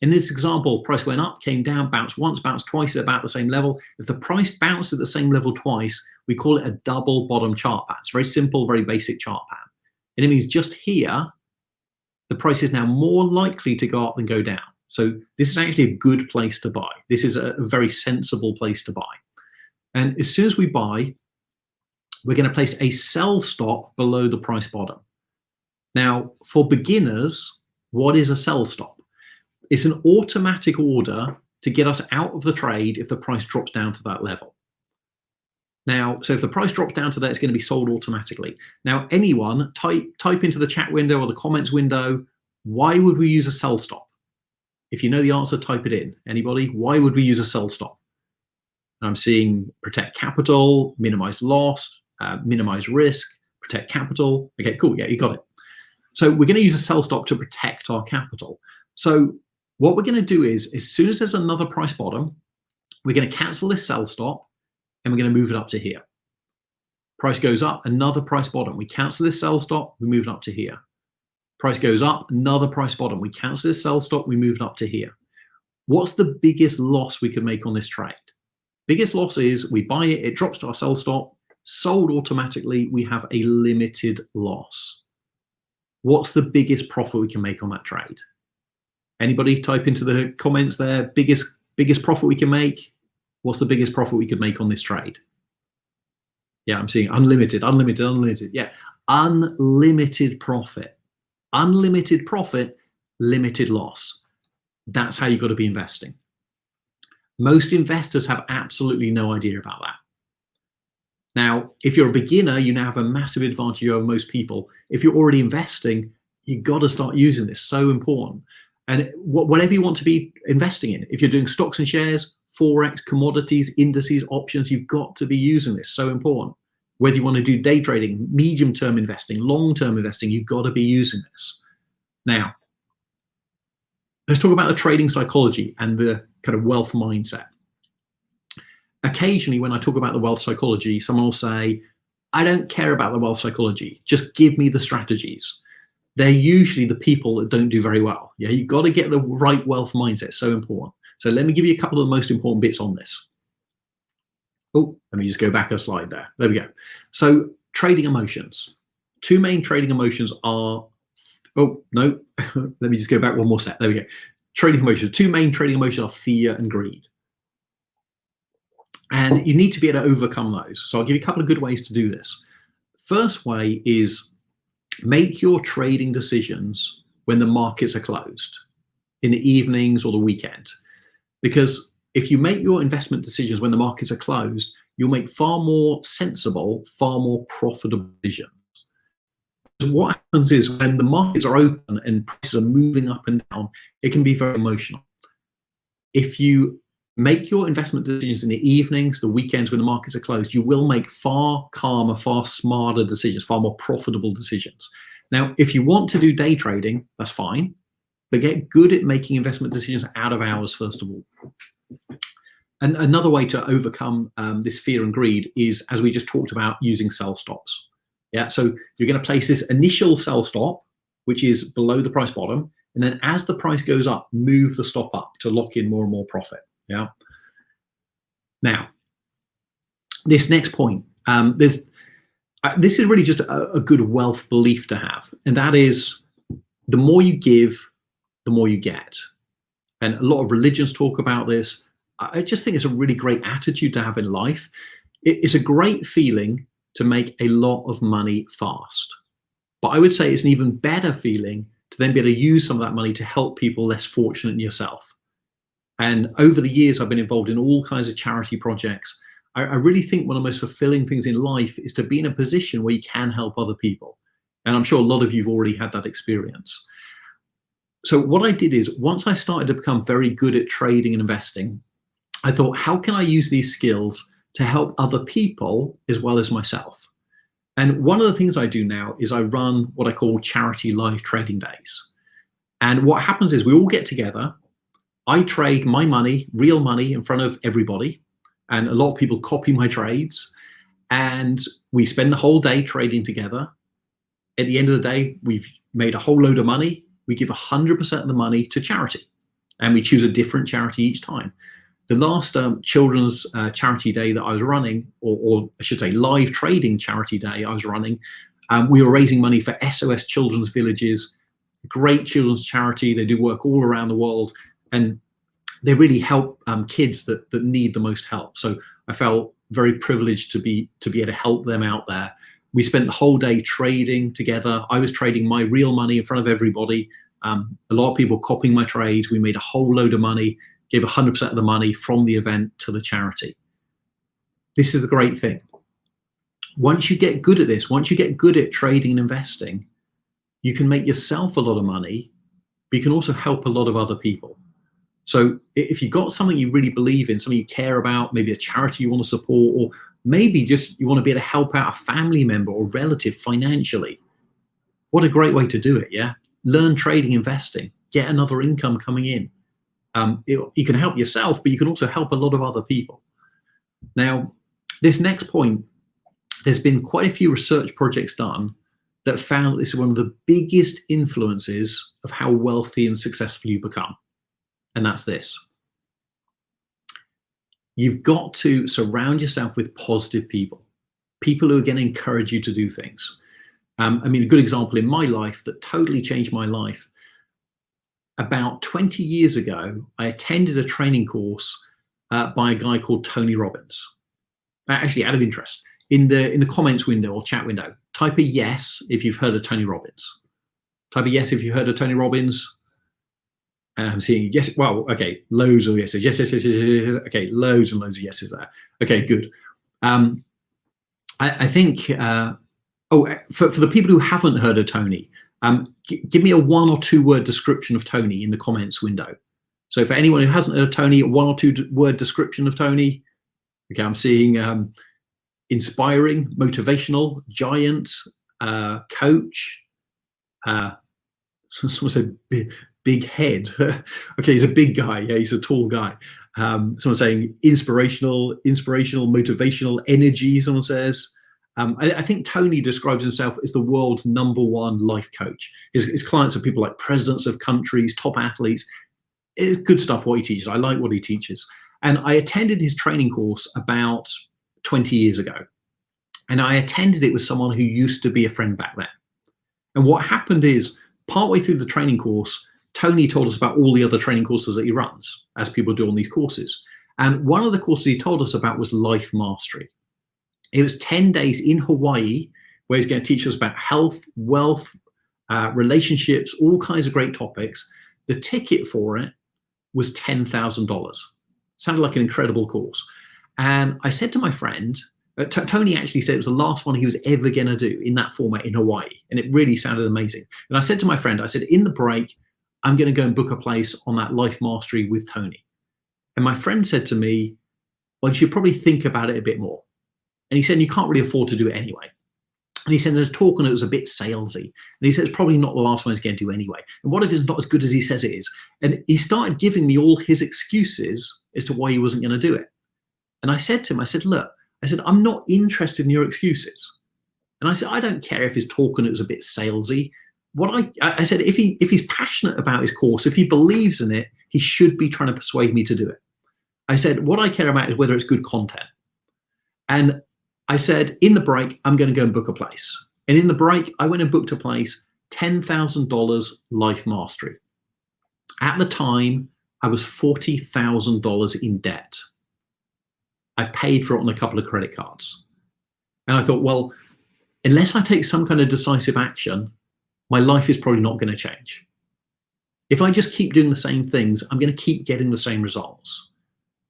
In this example, price went up, came down, bounced once, bounced twice at about the same level. If the price bounced at the same level twice, we call it a double bottom chart pattern. It's very simple, very basic chart pattern. And it means just here, the price is now more likely to go up than go down. So this is actually a good place to buy. This is a very sensible place to buy. And as soon as we buy, we're going to place a sell stop below the price bottom. Now, for beginners, what is a sell stop? It's an automatic order to get us out of the trade if the price drops down to that level. Now, so if the price drops down to that, it's going to be sold automatically. Now, anyone, type into the chat window or the comments window, why would we use a sell stop? If you know the answer, type it in. Anybody? Why would we use a sell stop? I'm seeing protect capital, minimize loss, minimize risk, protect capital. Okay, cool. Yeah, you got it. So we're going to use a sell stop to protect our capital. So what we're going to do is, as soon as there's another price bottom, we're going to cancel this sell stop and we're going to move it up to here. Price goes up, another price bottom. We cancel this sell stop, we move it up to here. Price goes up, another price bottom. We cancel this sell stop, we move it up to here. What's the biggest loss we could make on this trade? Biggest loss is we buy it, it drops to our sell stop, sold automatically, we have a limited loss. What's the biggest profit we can make on that trade? Anybody type into the comments there, biggest profit we can make? What's the biggest profit we could make on this trade? Yeah, I'm seeing unlimited, unlimited, unlimited. Yeah, unlimited profit. Unlimited profit, limited loss. That's how you've got to be investing. Most investors have absolutely no idea about that. Now, if you're a beginner, you now have a massive advantage over most people. If you're already investing, you've got to start using this. So important. And whatever you want to be investing in, if you're doing stocks and shares, Forex, commodities, indices, options, you've got to be using this. So important. Whether you want to do day trading, medium-term investing, long-term investing, you've got to be using this. Now, let's talk about the trading psychology and the kind of wealth mindset. Occasionally, when I talk about the wealth psychology, someone will say, I don't care about the wealth psychology. Just give me the strategies. They're usually the people that don't do very well. Yeah, you've got to get the right wealth mindset. So important. So let me give you a couple of the most important bits on this. Oh, let me just go back a slide there. There we go. So trading emotions. Two main trading emotions are, oh, no, let me just go back one more step. There we go. Trading emotions. Two main trading emotions are fear and greed. And you need to be able to overcome those. So I'll give you a couple of good ways to do this. First way is make your trading decisions when the markets are closed, in the evenings or the weekend. Because if you make your investment decisions when the markets are closed, you'll make far more sensible, far more profitable decisions. What happens is when the markets are open and prices are moving up and down, it can be very emotional. If you Make your investment decisions in the evenings, the weekends when the markets are closed. You will make far calmer, far smarter decisions, far more profitable decisions. Now, if you want to do day trading, that's fine, but get good at making investment decisions out of hours, first of all. And another way to overcome this fear and greed is, as we just talked about, using sell stops. Yeah, so you're going to place this initial sell stop, which is below the price bottom, and then as the price goes up, move the stop up to lock in more and more profit. Yeah. Now, this next point, this is really just a good wealth belief to have, and that is, the more you give, the more you get. And a lot of religions talk about this. I just think it's a really great attitude to have in life. It's a great feeling to make a lot of money fast, but I would say it's an even better feeling to then be able to use some of that money to help people less fortunate than yourself. And over the years, I've been involved in all kinds of charity projects. I really think one of the most fulfilling things in life is to be in a position where you can help other people. And I'm sure a lot of you have already had that experience. So what I did is, once I started to become very good at trading and investing, I thought, how can I use these skills to help other people as well as myself? And one of the things I do now is I run what I call charity live trading days. And what happens is we all get together. I trade my money, real money, in front of everybody. And a lot of people copy my trades. And we spend the whole day trading together. At the end of the day, we've made a whole load of money. We give 100% of the money to charity. And we choose a different charity each time. The last children's charity day that I was running, or I should say live trading charity day I was running, we were raising money for SOS Children's Villages, great children's charity. They do work all around the world, and they really help kids that need the most help. So I felt very privileged to be able to help them out there. We spent the whole day trading together. I was trading my real money in front of everybody. A lot of people copying my trades. We made a whole load of money, gave 100% of the money from the event to the charity. This is the great thing. Once you get good at this, once you get good at trading and investing, you can make yourself a lot of money, but you can also help a lot of other people. So if you've got something you really believe in, something you care about, maybe a charity you want to support, or maybe just you want to be able to help out a family member or relative financially, what a great way to do it, yeah? Learn trading, investing, get another income coming in. You can help yourself, but you can also help a lot of other people. Now, this next point, there's been quite a few research projects done that found that this is one of the biggest influences of how wealthy and successful you become. And that's this. You've got to surround yourself with positive people, people who are going to encourage you to do things. I mean, a good example in my life that totally changed my life. About 20 years ago, I attended a training course by a guy called Tony Robbins. Actually, out of interest, in the comments window or chat window, type a yes if you've heard of Tony Robbins. Type a yes if you've heard of Tony Robbins. And I'm seeing yes. Well, okay, loads of yeses. Yes. Okay, loads and loads of yeses there. Okay, good. I think. For the people who haven't heard of Tony, give me a 1 or 2 word description of Tony in the comments window. So for anyone who hasn't heard of Tony, a 1 or 2 word description of Tony. Okay, I'm seeing inspiring, motivational, giant, coach. Someone said big head. Okay, he's a big guy. Yeah, he's a tall guy. Someone saying inspirational, motivational, energy. Someone says. I think Tony describes himself as the world's #1 life coach. His clients are people like presidents of countries, top athletes. It's good stuff what he teaches. I like what he teaches. And I attended his training course about 20 years ago. And I attended it with someone who used to be a friend back then. And what happened is, partway through the training course, Tony told us about all the other training courses that he runs, as people do on these courses. And one of the courses he told us about was life mastery. It was 10 days in Hawaii where he's going to teach us about health, wealth, relationships, all kinds of great topics. The ticket for it was $10,000. Sounded like an incredible course. And I said to my friend, Tony actually said it was the last one he was ever going to do in that format in Hawaii. And it really sounded amazing. And I said to my friend, I said, in the break, I'm going to go and book a place on that life mastery with Tony. And my friend said to me, well, you should probably think about it a bit more. And he said, you can't really afford to do it anyway. And he said, there's talk on it was a bit salesy. And he said, it's probably not the last one he's going to do anyway. And what if it's not as good as he says it is? And he started giving me all his excuses as to why he wasn't going to do it. And I said to him, I said, look, I said, I'm not interested in your excuses. And I said, I don't care if he's talking it was a bit salesy. What I said, if he's passionate about his course, if he believes in it, he should be trying to persuade me to do it. I said, what I care about is whether it's good content. And I said, in the break, I'm going to go and book a place. And in the break, I went and booked a place, $10,000 life mastery. At the time, I was $40,000 in debt. I paid for it on a couple of credit cards. And I thought, well, unless I take some kind of decisive action, my life is probably not going to change. If I just keep doing the same things, I'm going to keep getting the same results.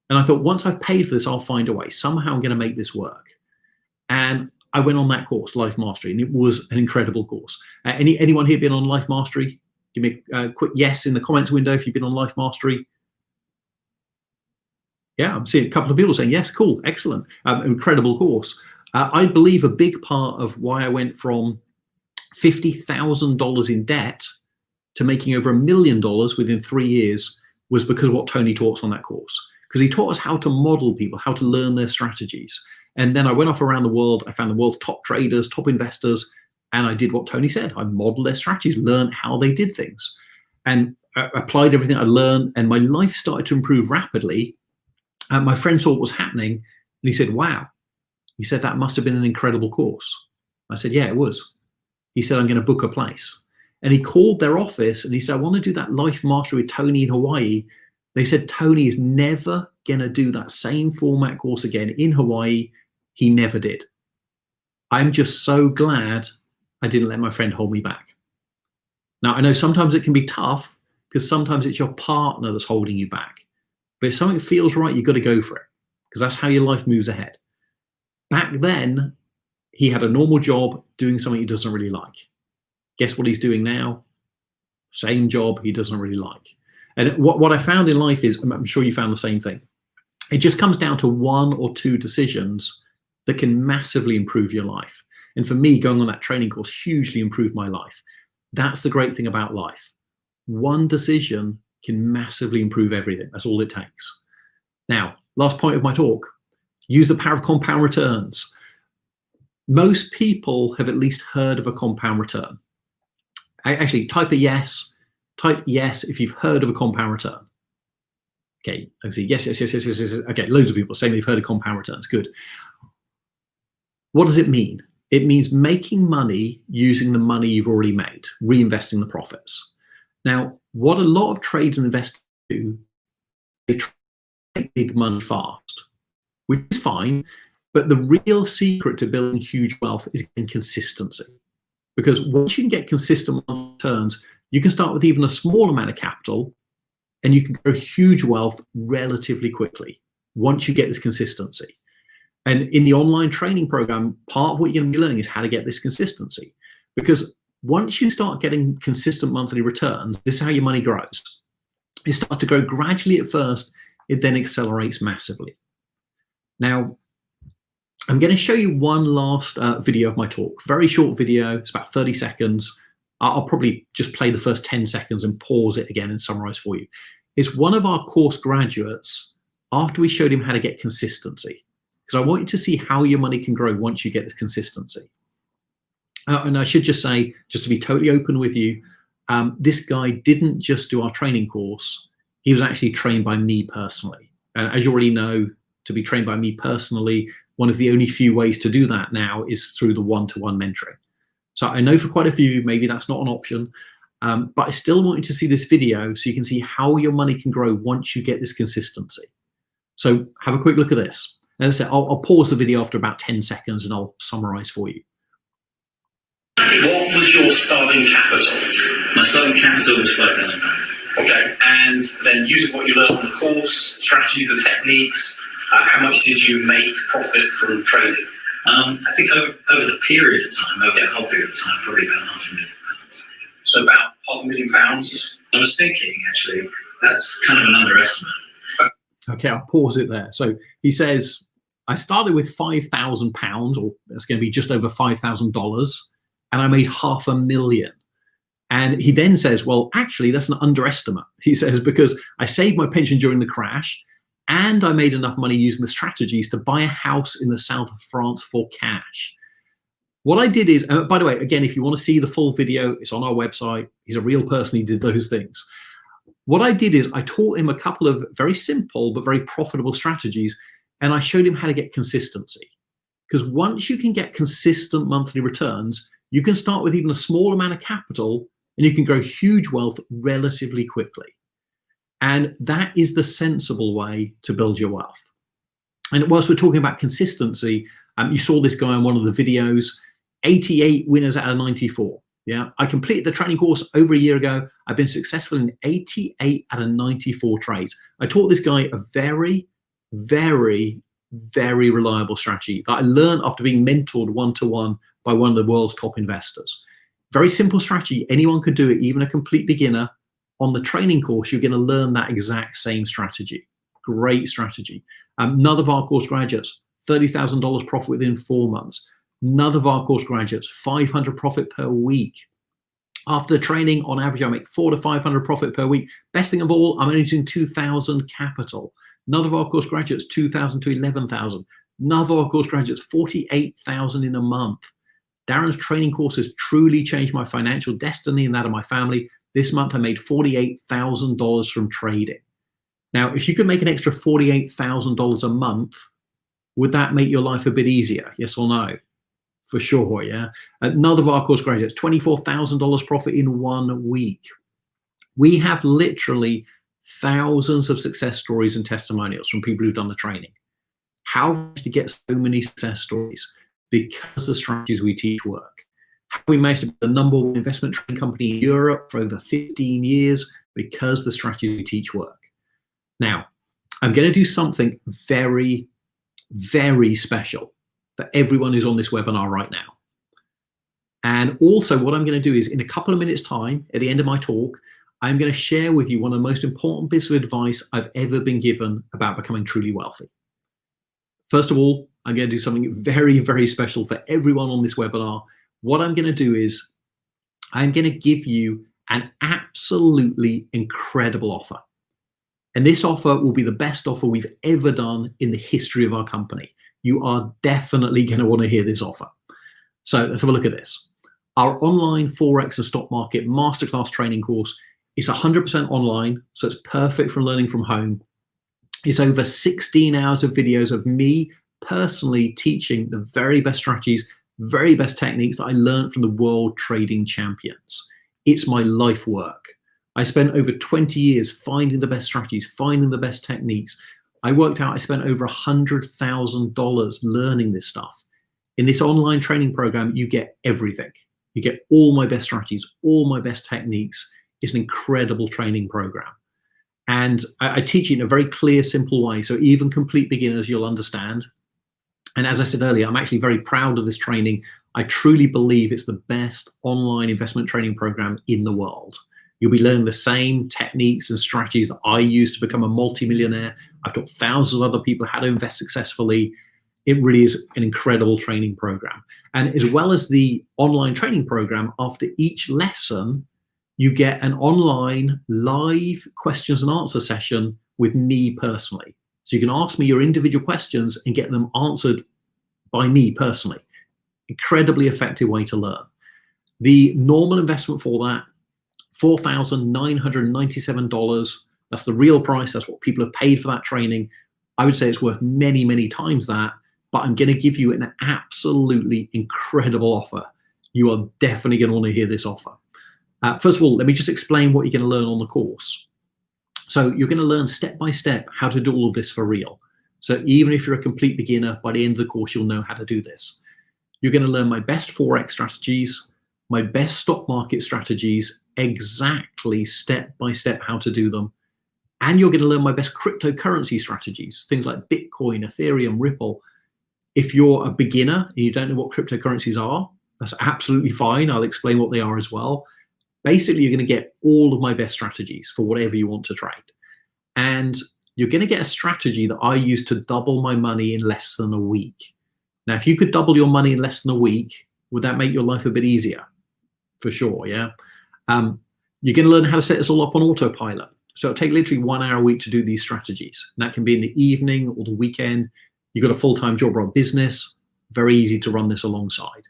And I thought, once I've paid for this, I'll find a way. Somehow I'm going to make this work. And I went on that course, Life Mastery, and it was an incredible course. Anyone here been on Life Mastery? Give me a quick yes in the comments window if you've been on Life Mastery. Yeah, I'm seeing a couple of people saying, yes, cool, excellent, incredible course. I believe a big part of why I went from $50,000 in debt to making over $1 million within 3 years was because of what Tony taught us on that course. Because he taught us how to model people, how to learn their strategies. And then I went off around the world. I found the world's top traders, top investors, and I did what Tony said. I modeled their strategies, learned how they did things, and applied everything I learned, and my life started to improve rapidly. And my friend saw what was happening, and he said, wow. He said, that must have been an incredible course. I said, yeah, it was. He said, I'm going to book a place. And he called their office, and he said, I want to do that Life Mastery with Tony in Hawaii. They said, Tony is never going to do that same format course again in Hawaii. He never did. I'm just so glad I didn't let my friend hold me back. Now, I know sometimes it can be tough because sometimes it's your partner that's holding you back. But if something feels right, you've got to go for it because that's how your life moves ahead. Back then, he had a normal job doing something he doesn't really like. Guess what he's doing now? Same job he doesn't really like. And what I found in life is, I'm sure you found the same thing. It just comes down to 1 or 2 decisions that can massively improve your life. And for me, going on that training course hugely improved my life. That's the great thing about life. One decision can massively improve everything. That's all it takes. Now, last point of my talk, use the power of compound returns. Most people have at least heard of a compound return. Actually, type a yes. Type yes if you've heard of a compound return. Okay, I see yes. Okay, loads of people saying they've heard of compound returns. Good. What does it mean? It means making money using the money you've already made, reinvesting the profits. Now, what a lot of traders and investors do, they try to make big money fast, which is fine, but the real secret to building huge wealth is getting consistency. Because once you can get consistent returns, you can start with even a small amount of capital and you can grow huge wealth relatively quickly once you get this consistency. And in the online training program, part of what you're going to be learning is how to get this consistency. Because once you start getting consistent monthly returns, this is how your money grows. It starts to grow gradually at first, it then accelerates massively. Now, I'm going to show you one last video of my talk. Very short video, it's about 30 seconds. I'll probably just play the first 10 seconds and pause it again and summarize for you. It's one of our course graduates after we showed him how to get consistency. Because I want you to see how your money can grow once you get this consistency. And I should just say, just to be totally open with you, this guy didn't just do our training course. He was actually trained by me personally. And as you already know, to be trained by me personally, one of the only few ways to do that now is through the one-to-one mentoring. So I know for quite a few, maybe that's not an option, but I still want you to see this video so you can see how your money can grow once you get this consistency. So have a quick look at this. As I said, I'll pause the video after about 10 seconds and I'll summarize for you. What was your starting capital? My starting capital was £5,000. Okay, and then using what you learned on the course, strategies, the techniques, how much did you make profit from trading? I think over the period of time, over the whole period of time, probably about £500,000. So about £500,000. I was thinking, actually, that's kind of an underestimate. Okay, I'll pause it there. So he says, I started with £5,000, or it's going to be just over $5,000, and I made $500,000. And he then says, well, actually, that's an underestimate. He says, because I saved my pension during the crash, and I made enough money using the strategies to buy a house in the south of France for cash. What I did is, by the way, again, if you want to see the full video, it's on our website. He's a real person. He did those things. What I did is I taught him a couple of very simple but very profitable strategies, and I showed him how to get consistency. Because once you can get consistent monthly returns, you can start with even a small amount of capital, and you can grow huge wealth relatively quickly. And that is the sensible way to build your wealth. And whilst we're talking about consistency, you saw this guy in one of the videos, 88 winners out of 94. Yeah, I completed the training course over a year ago. I've been successful in 88 out of 94 trades. I taught this guy a very, very, very reliable strategy that I learned after being mentored one-to-one by one of the world's top investors. Very simple strategy. Anyone could do it, even a complete beginner. On the training course, you're going to learn that exact same strategy. Great strategy. None of our course graduates, $30,000 profit within 4 months. None of our course graduates, 500 profit per week. After the training, on average, I make 400 to 500 profit per week. Best thing of all, I'm only using 2,000 capital. None of our course graduates, 2,000 to 11,000. None of our course graduates, 48,000 in a month. Darren's training courses truly changed my financial destiny and that of my family. This month, I made $48,000 from trading. Now, if you could make an extra $48,000 a month, would that make your life a bit easier? Yes or no? For sure, yeah. None of our course graduates, $24,000 profit in 1 week. We have literally thousands of success stories and testimonials from people who've done the training. How did we get so many success stories? Because the strategies we teach work. How we managed to be the #1 investment training company in Europe for over 15 years? Because the strategies we teach work. Now, I'm going to do something very, very special for everyone who's on this webinar right now. And also what I'm going to do is in a couple of minutes time, at the end of my talk, I'm going to share with you one of the most important bits of advice I've ever been given about becoming truly wealthy. First of all, I'm going to do something very, very special for everyone on this webinar. What I'm going to do is I'm going to give you an absolutely incredible offer. And this offer will be the best offer we've ever done in the history of our company. You are definitely going to want to hear this offer. So let's have a look at this. Our online Forex and stock market masterclass training course is 100% online, so it's perfect for learning from home. It's over 16 hours of videos of me personally teaching the very best strategies, very best techniques that I learned from the world trading champions. It's my life work. I spent over 20 years finding the best strategies, finding the best techniques. I worked out I spent over $100,000 learning this stuff. In this online training program, you get everything. You get all my best strategies, all my best techniques. It's an incredible training program. And I teach it in a very clear, simple way. So even complete beginners, you'll understand. And as I said earlier, I'm actually very proud of this training. I truly believe it's the best online investment training program in the world. You'll be learning the same techniques and strategies that I used to become a multimillionaire. I've taught thousands of other people how to invest successfully. It really is an incredible training program. And as well as the online training program, after each lesson, you get an online live questions and answer session with me personally. So you can ask me your individual questions and get them answered by me personally. Incredibly effective way to learn. The normal investment for that, $4,997. That's the real price. That's what people have paid for that training. I would say it's worth many, many times that, but I'm going to give you an absolutely incredible offer. You are definitely going to want to hear this offer. First of all, let me just explain what you're going to learn on the course. So you're going to learn step by step how to do all of this for real. So even if you're a complete beginner, by the end of the course, you'll know how to do this. You're going to learn my best Forex strategies, my best stock market strategies, exactly step by step how to do them. And you're going to learn my best cryptocurrency strategies, things like Bitcoin, Ethereum, Ripple. If you're a beginner and you don't know what cryptocurrencies are, that's absolutely fine. I'll explain what they are as well. Basically, you're going to get all of my best strategies for whatever you want to trade. And you're going to get a strategy that I use to double my money in less than a week. Now, if you could double your money in less than a week, would that make your life a bit easier? For sure, yeah. You're going to learn how to set this all up on autopilot. So it'll take literally 1 hour a week to do these strategies. And that can be in the evening or the weekend. You've got a full-time job or a business, very easy to run this alongside.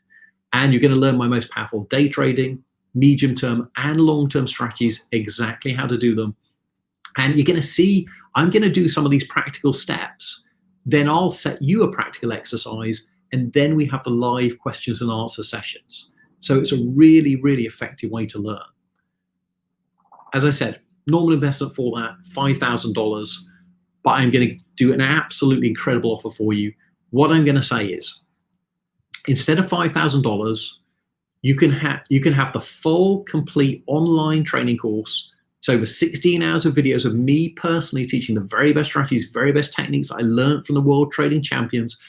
And you're going to learn my most powerful day trading, medium-term and long-term strategies, exactly how to do them. And you're going to see, I'm going to do some of these practical steps. Then I'll set you a practical exercise, and then we have the live questions and answer sessions. So it's a really, really effective way to learn. As I said, normal investment for that, $5,000, but I'm going to do an absolutely incredible offer for you. What I'm going to say is, instead of $5,000, you can have the full, complete online training course. It's over 16 hours of videos of me personally teaching the very best strategies, very best techniques that I learned from the world trading champions.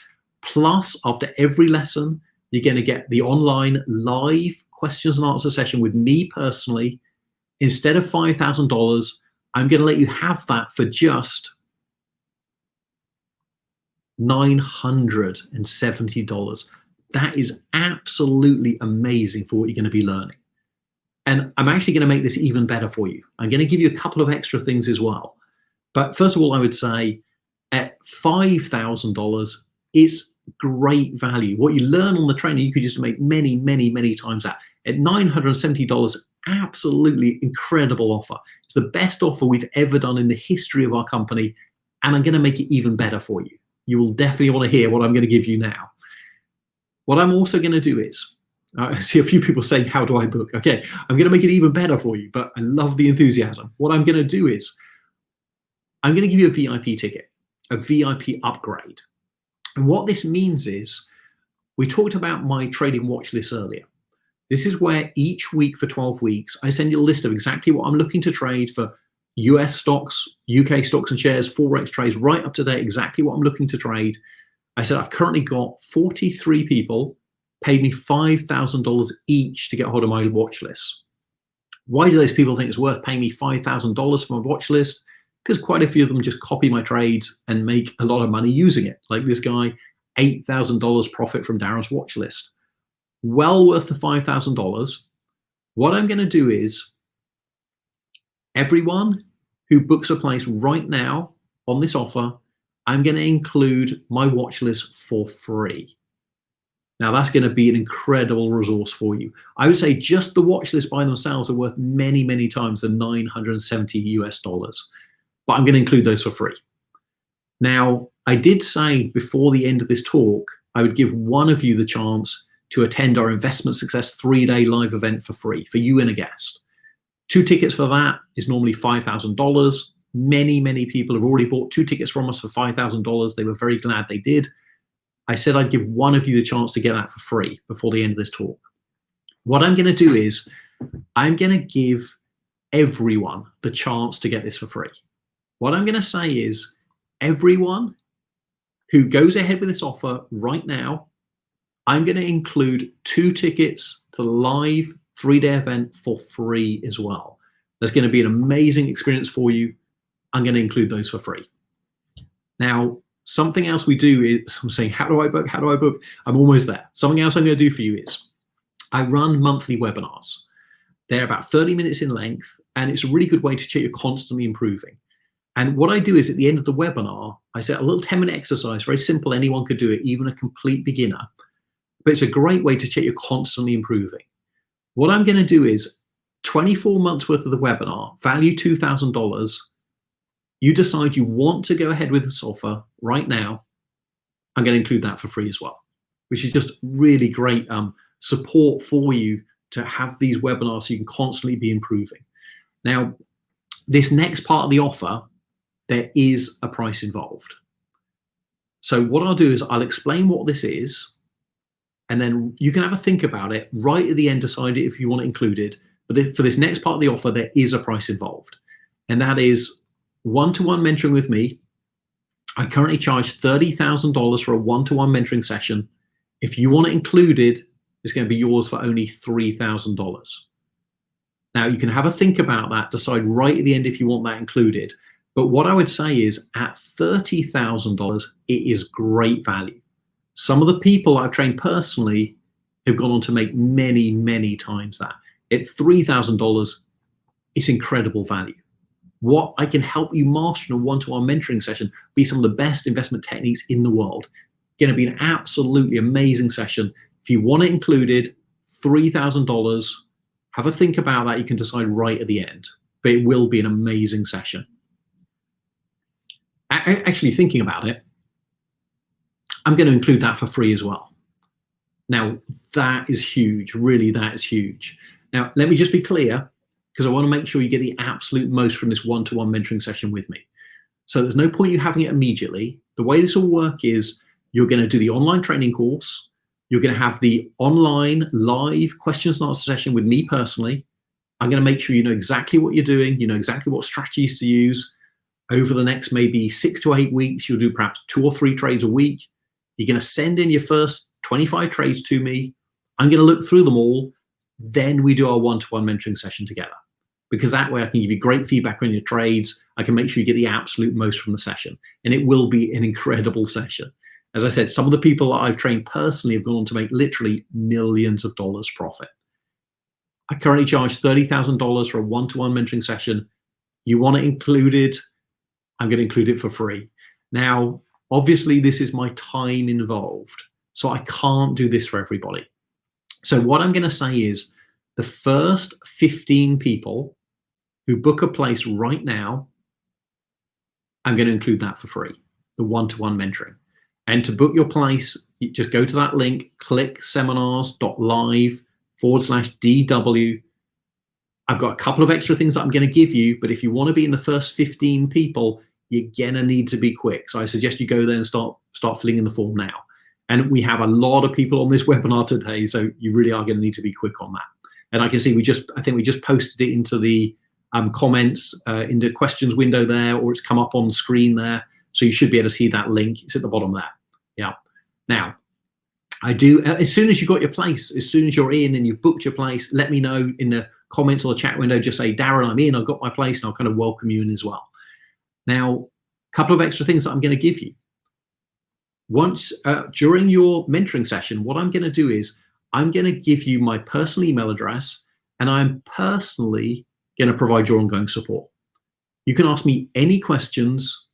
Plus, after every lesson, you're going to get the online live questions and answer session with me personally. Instead of $5,000, I'm going to let you have that for just $970. That is absolutely amazing for what you're going to be learning. And I'm actually going to make this even better for you. I'm going to give you a couple of extra things as well. But first of all, I would say at $5,000, it's great value. What you learn on the training, you could just make many, many, many times that. At $970, absolutely incredible offer. It's the best offer we've ever done in the history of our company. And I'm going to make it even better for you. You will definitely want to hear what I'm going to give you now. What I'm also going to do is, I see a few people saying, how do I book? Okay, I'm going to make it even better for you, but I love the enthusiasm. What I'm going to do is, I'm going to give you a VIP ticket, a VIP upgrade. And what this means is, we talked about my trading watch list earlier. This is where each week for 12 weeks, I send you a list of exactly what I'm looking to trade for US stocks, UK stocks and shares, Forex trades, right up to date, exactly what I'm looking to trade. I said, I've currently got 43 people paid me $5,000 each to get hold of my watch list. Why do those people think it's worth paying me $5,000 for my watch list? Because quite a few of them just copy my trades and make a lot of money using it. Like this guy, $8,000 profit from Darren's watch list. Well worth the $5,000. What I'm going to do is, everyone who books a place right now on this offer, I'm going to include my watch list for free. Now that's going to be an incredible resource for you. I would say just the watch list by themselves are worth many, many times the $970 US. But I'm going to include those for free. Now, I did say before the end of this talk, I would give one of you the chance to attend our Investment Success 3-day live event for free, for you and a guest. 2 tickets for that is normally $5,000. Many, many people have already bought 2 tickets from us for $5,000. They were very glad they did. I said I'd give one of you the chance to get that for free before the end of this talk. What I'm going to do is, I'm going to give everyone the chance to get this for free. What I'm going to say is, everyone who goes ahead with this offer right now, I'm going to include 2 tickets to the live 3-day event for free as well. That's going to be an amazing experience for you. I'm going to include those for free. Now, something else we do is, I'm saying, how do I book? How do I book? I'm almost there. Something else I'm going to do for you is, I run monthly webinars. They're about 30 minutes in length, and it's a really good way to check you're constantly improving. And what I do is, at the end of the webinar, I set a little 10-minute exercise, very simple, anyone could do it, even a complete beginner. But it's a great way to check you're constantly improving. What I'm going to do is, 24 months worth of the webinar, value $2,000, you decide you want to go ahead with this offer right now, I'm going to include that for free as well, which is just really great support for you to have these webinars so you can constantly be improving. Now, this next part of the offer, there is a price involved. So what I'll do is, I'll explain what this is, and then you can have a think about it. Right at the end, decide if you want it included. But for this next part of the offer, there is a price involved. And that is one-to-one mentoring with me. I currently charge $30,000 for a one-to-one mentoring session. If you want it included, it's going to be yours for only $3,000. Now, you can have a think about that, decide right at the end if you want that included. But what I would say is at $30,000, it is great value. Some of the people I've trained personally have gone on to make many, many times that. At $3,000, it's incredible value. What I can help you master in a one-to-one mentoring session, be some of the best investment techniques in the world. Going to be an absolutely amazing session. If you want it included, $3,000, have a think about that. You can decide right at the end, but it will be an amazing session. Actually, thinking about it, I'm going to include that for free as well. Now, that is huge. Really, that is huge. Now, let me just be clear, because I want to make sure you get the absolute most from this one-to-one mentoring session with me. So there's no point you having it immediately. The way this will work is you're going to do the online training course. You're going to have the online live questions and answer session with me personally. I'm going to make sure you know exactly what you're doing. You know exactly what strategies to use. Over the next maybe 6 to 8 weeks, you'll do perhaps 2 or 3 trades a week. You're going to send in your first 25 trades to me. I'm going to look through them all. Then we do our one-to-one mentoring session together. Because that way I can give you great feedback on your trades. I can make sure you get the absolute most from the session. And it will be an incredible session. As I said, some of the people that I've trained personally have gone on to make literally millions of dollars profit. I currently charge $30,000 for a one-to-one mentoring session. You want it included? I'm going to include it for free. Now, obviously, this is my time involved, so I can't do this for everybody. So what I'm going to say is the first 15 people who book a place right now, I'm going to include that for free, the one-to-one mentoring. And to book your place, you just go to that link, ClickSeminars.Live/DW. I've got a couple of extra things that I'm going to give you, but if you want to be in the first 15 people, you're going to need to be quick. So I suggest you go there and start filling in the form now. And we have a lot of people on this webinar today, so you really are going to need to be quick on that. And I can see I think we just posted it into the comments in the questions window there, or it's come up on the screen there. So you should be able to see that link. It's at the bottom there. Yeah. Now, I do, as soon as you got your place, as soon as you're in and you've booked your place, let me know in the comments or the chat window. Just say, Darren, I'm in, I've got my place, and I'll kind of welcome you in as well. Now, a couple of extra things that I'm going to give you. Once during your mentoring session, what I'm going to do is I'm going to give you my personal email address, and I'm personally going to provide your ongoing support. You can ask me any questions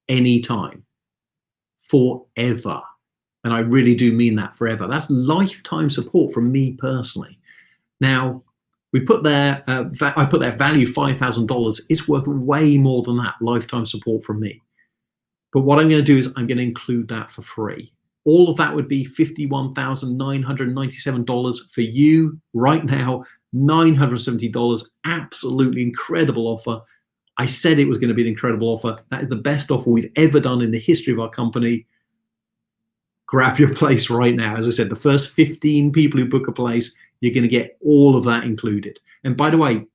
anytime, forever. And I really do mean that, forever. That's lifetime support from me personally. Now, we put there, I put there value $5,000. It's worth way more than that, lifetime support from me. But what I'm going to do is I'm going to include that for free. All of that would be $51,997 for you right now, $970. Absolutely incredible offer. I said it was going to be an incredible offer. That is the best offer we've ever done in the history of our company. Grab your place right now. As I said, the first 15 people who book a place, you're going to get all of that included. And by the way,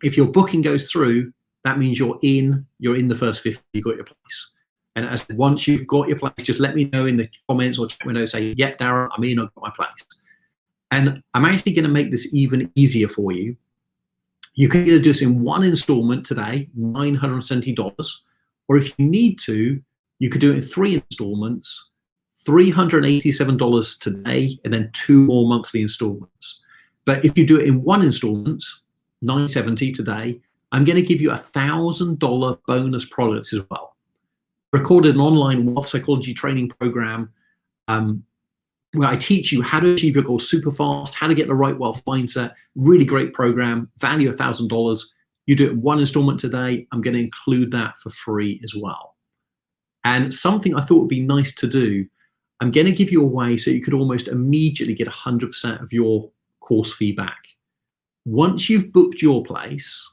if your booking goes through, that means you're in the first 50, you got your place. And as once you've got your place, just let me know in the comments or chat window, say, yeah, Darren, I'm in, I've got my place. And I'm actually going to make this even easier for you. You can either do this in one installment today, $970, or if you need to, you could do it in 3 installments, $387 today, and then 2 more monthly installments. But if you do it in 1 installment, $970 today, I'm going to give you $1,000 bonus products as well. Recorded an online wealth psychology training program where I teach you how to achieve your goals super fast, how to get the right wealth mindset. Really great program, value $1,000. You do it in 1 installment today. I'm going to include that for free as well. And something I thought would be nice to do, I'm going to give you a way so you could almost immediately get 100% of your course fee back. Once you've booked your place,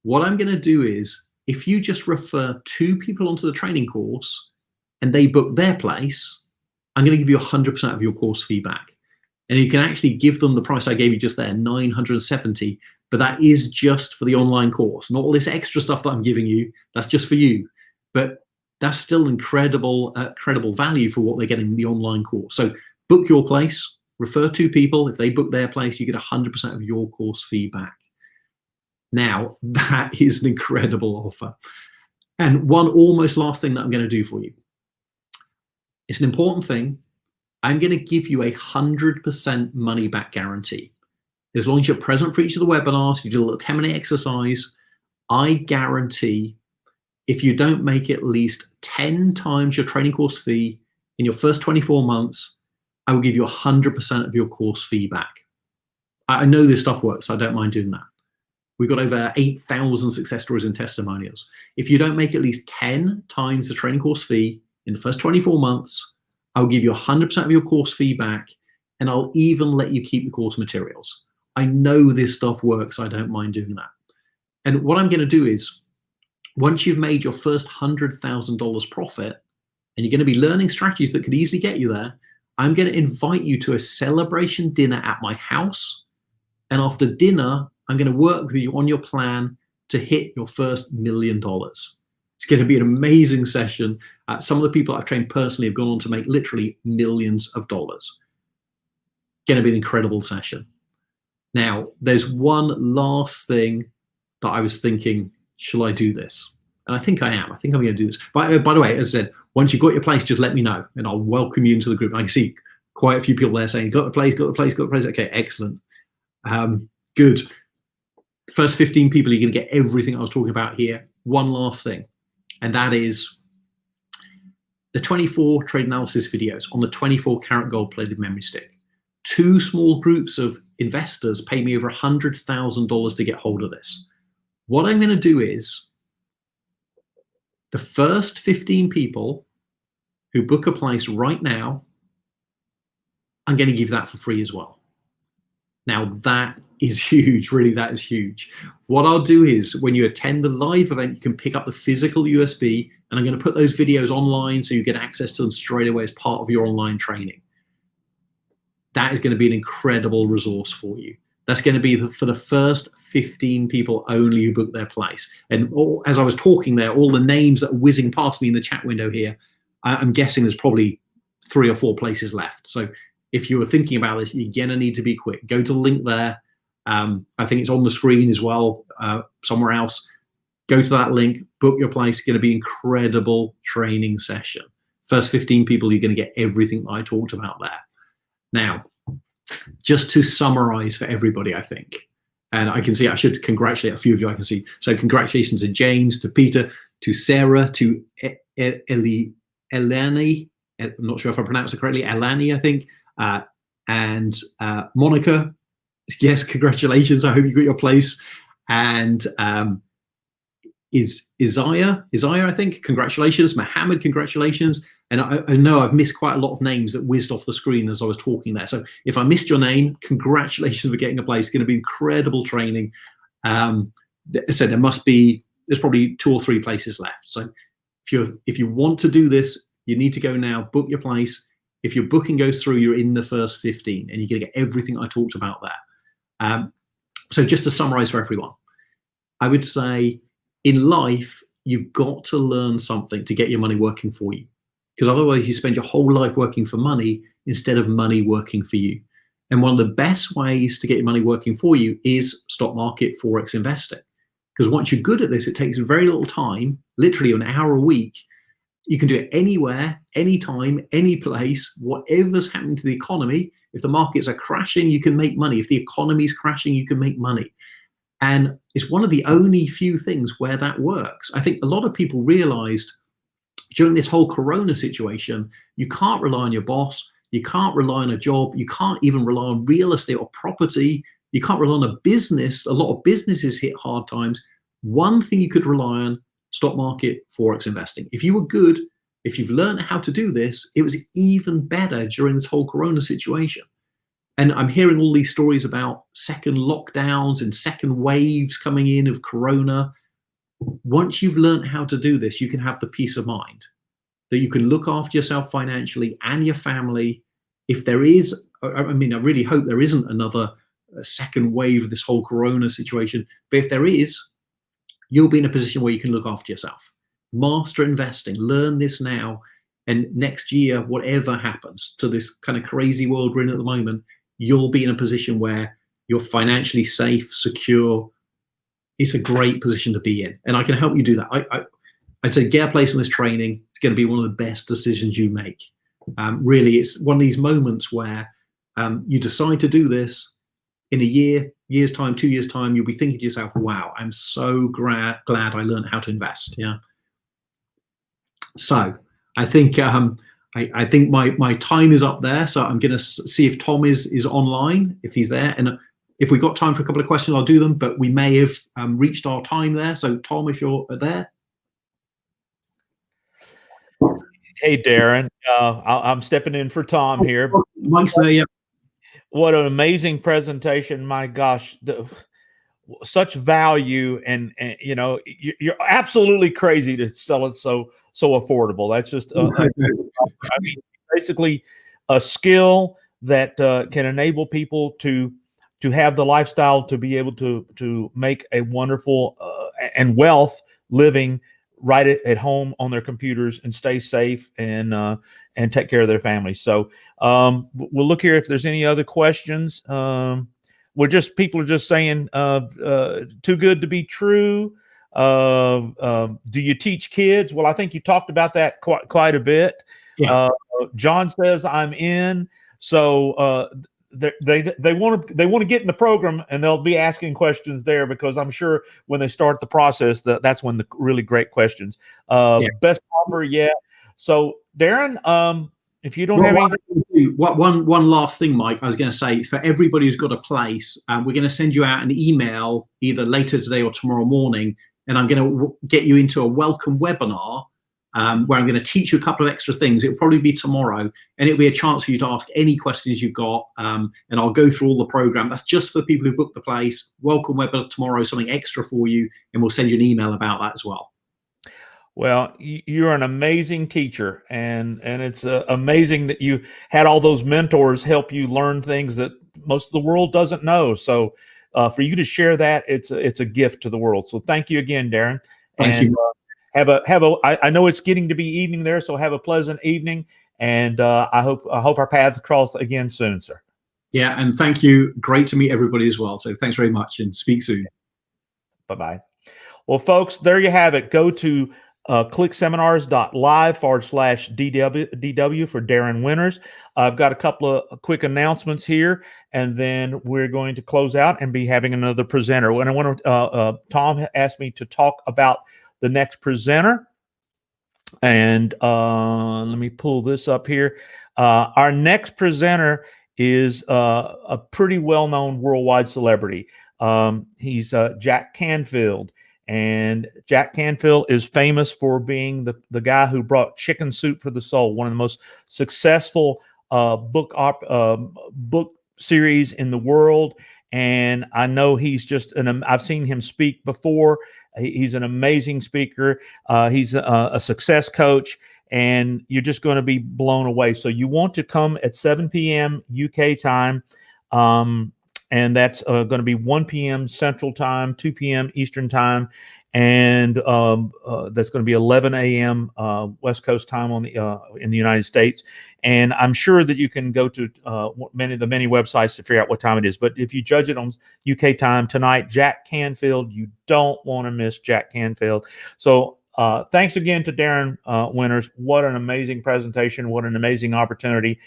what I'm going to do is, if you just refer 2 people onto the training course and they book their place, I'm going to give you 100% of your course fee back. And you can actually give them the price I gave you just there, $970, but that is just for the online course. Not all this extra stuff that I'm giving you, that's just for you. But that's still incredible value for what they're getting in the online course. So book your place, refer 2 people. If they book their place, you get 100% of your course fee back. Now, that is an incredible offer. And one almost last thing that I'm going to do for you. It's an important thing. I'm going to give you 100% money back guarantee. As long as you're present for each of the webinars, you do a little 10-minute exercise, I guarantee if you don't make at least 10 times your training course fee in your first 24 months, I will give you 100% of your course fee back. I know this stuff works, so I don't mind doing that. We've got over 8,000 success stories and testimonials. If you don't make at least 10 times the training course fee in the first 24 months, I'll give you 100% of your course fee back, and I'll even let you keep the course materials. I know this stuff works, so I don't mind doing that. And what I'm going to do is, once you've made your first $100,000 profit, and you're going to be learning strategies that could easily get you there, I'm going to invite you to a celebration dinner at my house. And after dinner, I'm going to work with you on your plan to hit your first $1 million. It's going to be an amazing session. Some of the people I've trained personally have gone on to make literally millions of dollars. Going to be an incredible session. Now, there's one last thing that I was thinking, shall I do this? And I think I am. I think I'm going to do this. By the way, as I said, once you've got your place, just let me know, and I'll welcome you into the group. And I can see quite a few people there saying, got the place, got the place, got the place. Okay, excellent. Good. First 15 people, you're going to get everything I was talking about here. One last thing, and that is the 24 trade analysis videos on the 24 karat gold plated memory stick. 2 small groups of investors pay me over $100,000 to get hold of this. What I'm going to do is, the first 15 people who book a place right now, I'm going to give that for free as well. Now that is huge, really, that is huge. What I'll do is, when you attend the live event, you can pick up the physical USB, and I'm going to put those videos online so you get access to them straight away as part of your online training. That is going to be an incredible resource for you. That's going to be for the first 15 people only who book their place. And as I was talking there, all the names that are whizzing past me in the chat window here, I'm guessing there's probably 3 or 4 places left. So if you were thinking about this, you're going to need to be quick. Go to the link there. I think it's on the screen as well, somewhere else. Go to that link, book your place. It's going to be an incredible training session. First 15 people, you're going to get everything that I talked about there. Now, just to summarize for everybody, I think, and I can see I should congratulate a few of you. I can see. So congratulations to James, to Peter, to Sarah, to Eleni. I'm not sure if I pronounced it correctly. Elani, I think, and Monica. Yes, congratulations. I hope you got your place. And Isaiah, I think, congratulations. Mohammed, congratulations. And I know I've missed quite a lot of names that whizzed off the screen as I was talking there. So if I missed your name, congratulations for getting a place. It's going to be incredible training. I said there's probably 2 or 3 places left. So if you want to do this, you need to go now, book your place. If your booking goes through, you're in the first 15, and you're going to get everything I talked about there. So just to summarize for everyone, I would say in life, you've got to learn something to get your money working for you. Because otherwise you spend your whole life working for money instead of money working for you. And one of the best ways to get your money working for you is stock market Forex investing. Because once you're good at this, it takes very little time, literally an hour a week. You can do it anywhere, anytime, any place, whatever's happening to the economy. If the markets are crashing, you can make money. If the economy is crashing, you can make money. And it's one of the only few things where that works. I think a lot of people realized during this whole Corona situation, you can't rely on your boss. You can't rely on a job. You can't even rely on real estate or property. You can't rely on a business. A lot of businesses hit hard times. One thing you could rely on, stock market, Forex investing. If you were good, if you've learned how to do this, it was even better during this whole Corona situation. And I'm hearing all these stories about second lockdowns and second waves coming in of Corona. Once you've learned how to do this, you can have the peace of mind that you can look after yourself financially and your family. If there is, I really hope there isn't another second wave of this whole Corona situation, but if there is, you'll be in a position where you can look after yourself. Master investing, learn this now, and next year, whatever happens to this kind of crazy world we're in at the moment, you'll be in a position where you're financially safe, secure. It's a great position to be in, and I can help you do that. I'd say get a place on this training. It's going to be one of the best decisions you make. Really, it's one of these moments where you decide to do this. In a year's time, 2 years' time, you'll be thinking to yourself, wow, I'm so glad I learned how to invest. Yeah. So I think I think my time is up there. So I'm going to see if Tom is online, if he's there. And if we've got time for a couple of questions, I'll do them. But we may have reached our time there. So Tom, if you're there. Hey, Darren. I'm stepping in for Tom here. Mike's there, yeah. What an amazing presentation. My gosh, such value. And you know, you're absolutely crazy to sell it so affordable. That's just, I mean, basically a skill that can enable people to have the lifestyle to be able to make a wonderful and wealth living right at home on their computers and stay safe and take care of their families. So we'll look here if there's any other questions. People are just saying too good to be true. Do you teach kids? Well, I think you talked about that quite a bit. Yeah. John says I'm in. So they want to get in the program, and they'll be asking questions there, because I'm sure when they start the process, that's when the really great questions. Best offer yet. So Darren, if you don't have anything. One last thing, Mike, I was going to say, for everybody who's got a place, we're going to send you out an email either later today or tomorrow morning, and I'm going to get you into a welcome webinar where I'm going to teach you a couple of extra things. It'll probably be tomorrow, and it'll be a chance for you to ask any questions you've got, and I'll go through all the program. That's just for people who booked the place. Welcome webinar tomorrow, something extra for you, and we'll send you an email about that as well. Well, you're an amazing teacher, and it's amazing that you had all those mentors help you learn things that most of the world doesn't know. So for you to share that, it's a gift to the world. So thank you again, Darren. Thank you. I know it's getting to be evening there, so have a pleasant evening, and I hope our paths cross again soon, sir. Yeah, and thank you. Great to meet everybody as well. So thanks very much, and speak soon. Bye-bye. Well, folks, there you have it. Go to ClickSeminars.Live /DW for Darren Winters. I've got a couple of quick announcements here, and then we're going to close out and be having another presenter. When I want to, Tom asked me to talk about the next presenter, and let me pull this up here. Our next presenter is a pretty well-known worldwide celebrity. He's Jack Canfield. And Jack Canfield is famous for being the guy who brought Chicken Soup for the Soul, one of the most successful book series in the world. And I know he's just I've seen him speak before. He's an amazing speaker. He's a success coach, and you're just going to be blown away. So you want to come at 7 p.m. UK time. And that's going to be 1 p.m. Central Time, 2 p.m. Eastern Time, and that's going to be 11 a.m. West Coast time in the United States. And I'm sure that you can go to many websites to figure out what time it is. But if you judge it on UK time tonight, Jack Canfield, you don't want to miss Jack Canfield. So thanks again to Darren Winters. What an amazing presentation. What an amazing opportunity.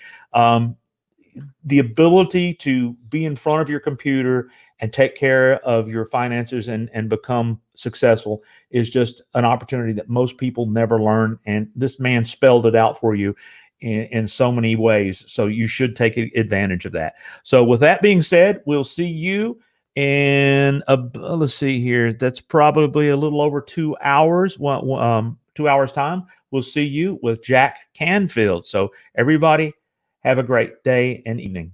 The ability to be in front of your computer and take care of your finances and become successful is just an opportunity that most people never learn. And this man spelled it out for you in so many ways. So you should take advantage of that. So with that being said, we'll see you in let's see here. That's probably a little over 2 hours. 2 hours time. We'll see you with Jack Canfield. So everybody, have a great day and evening.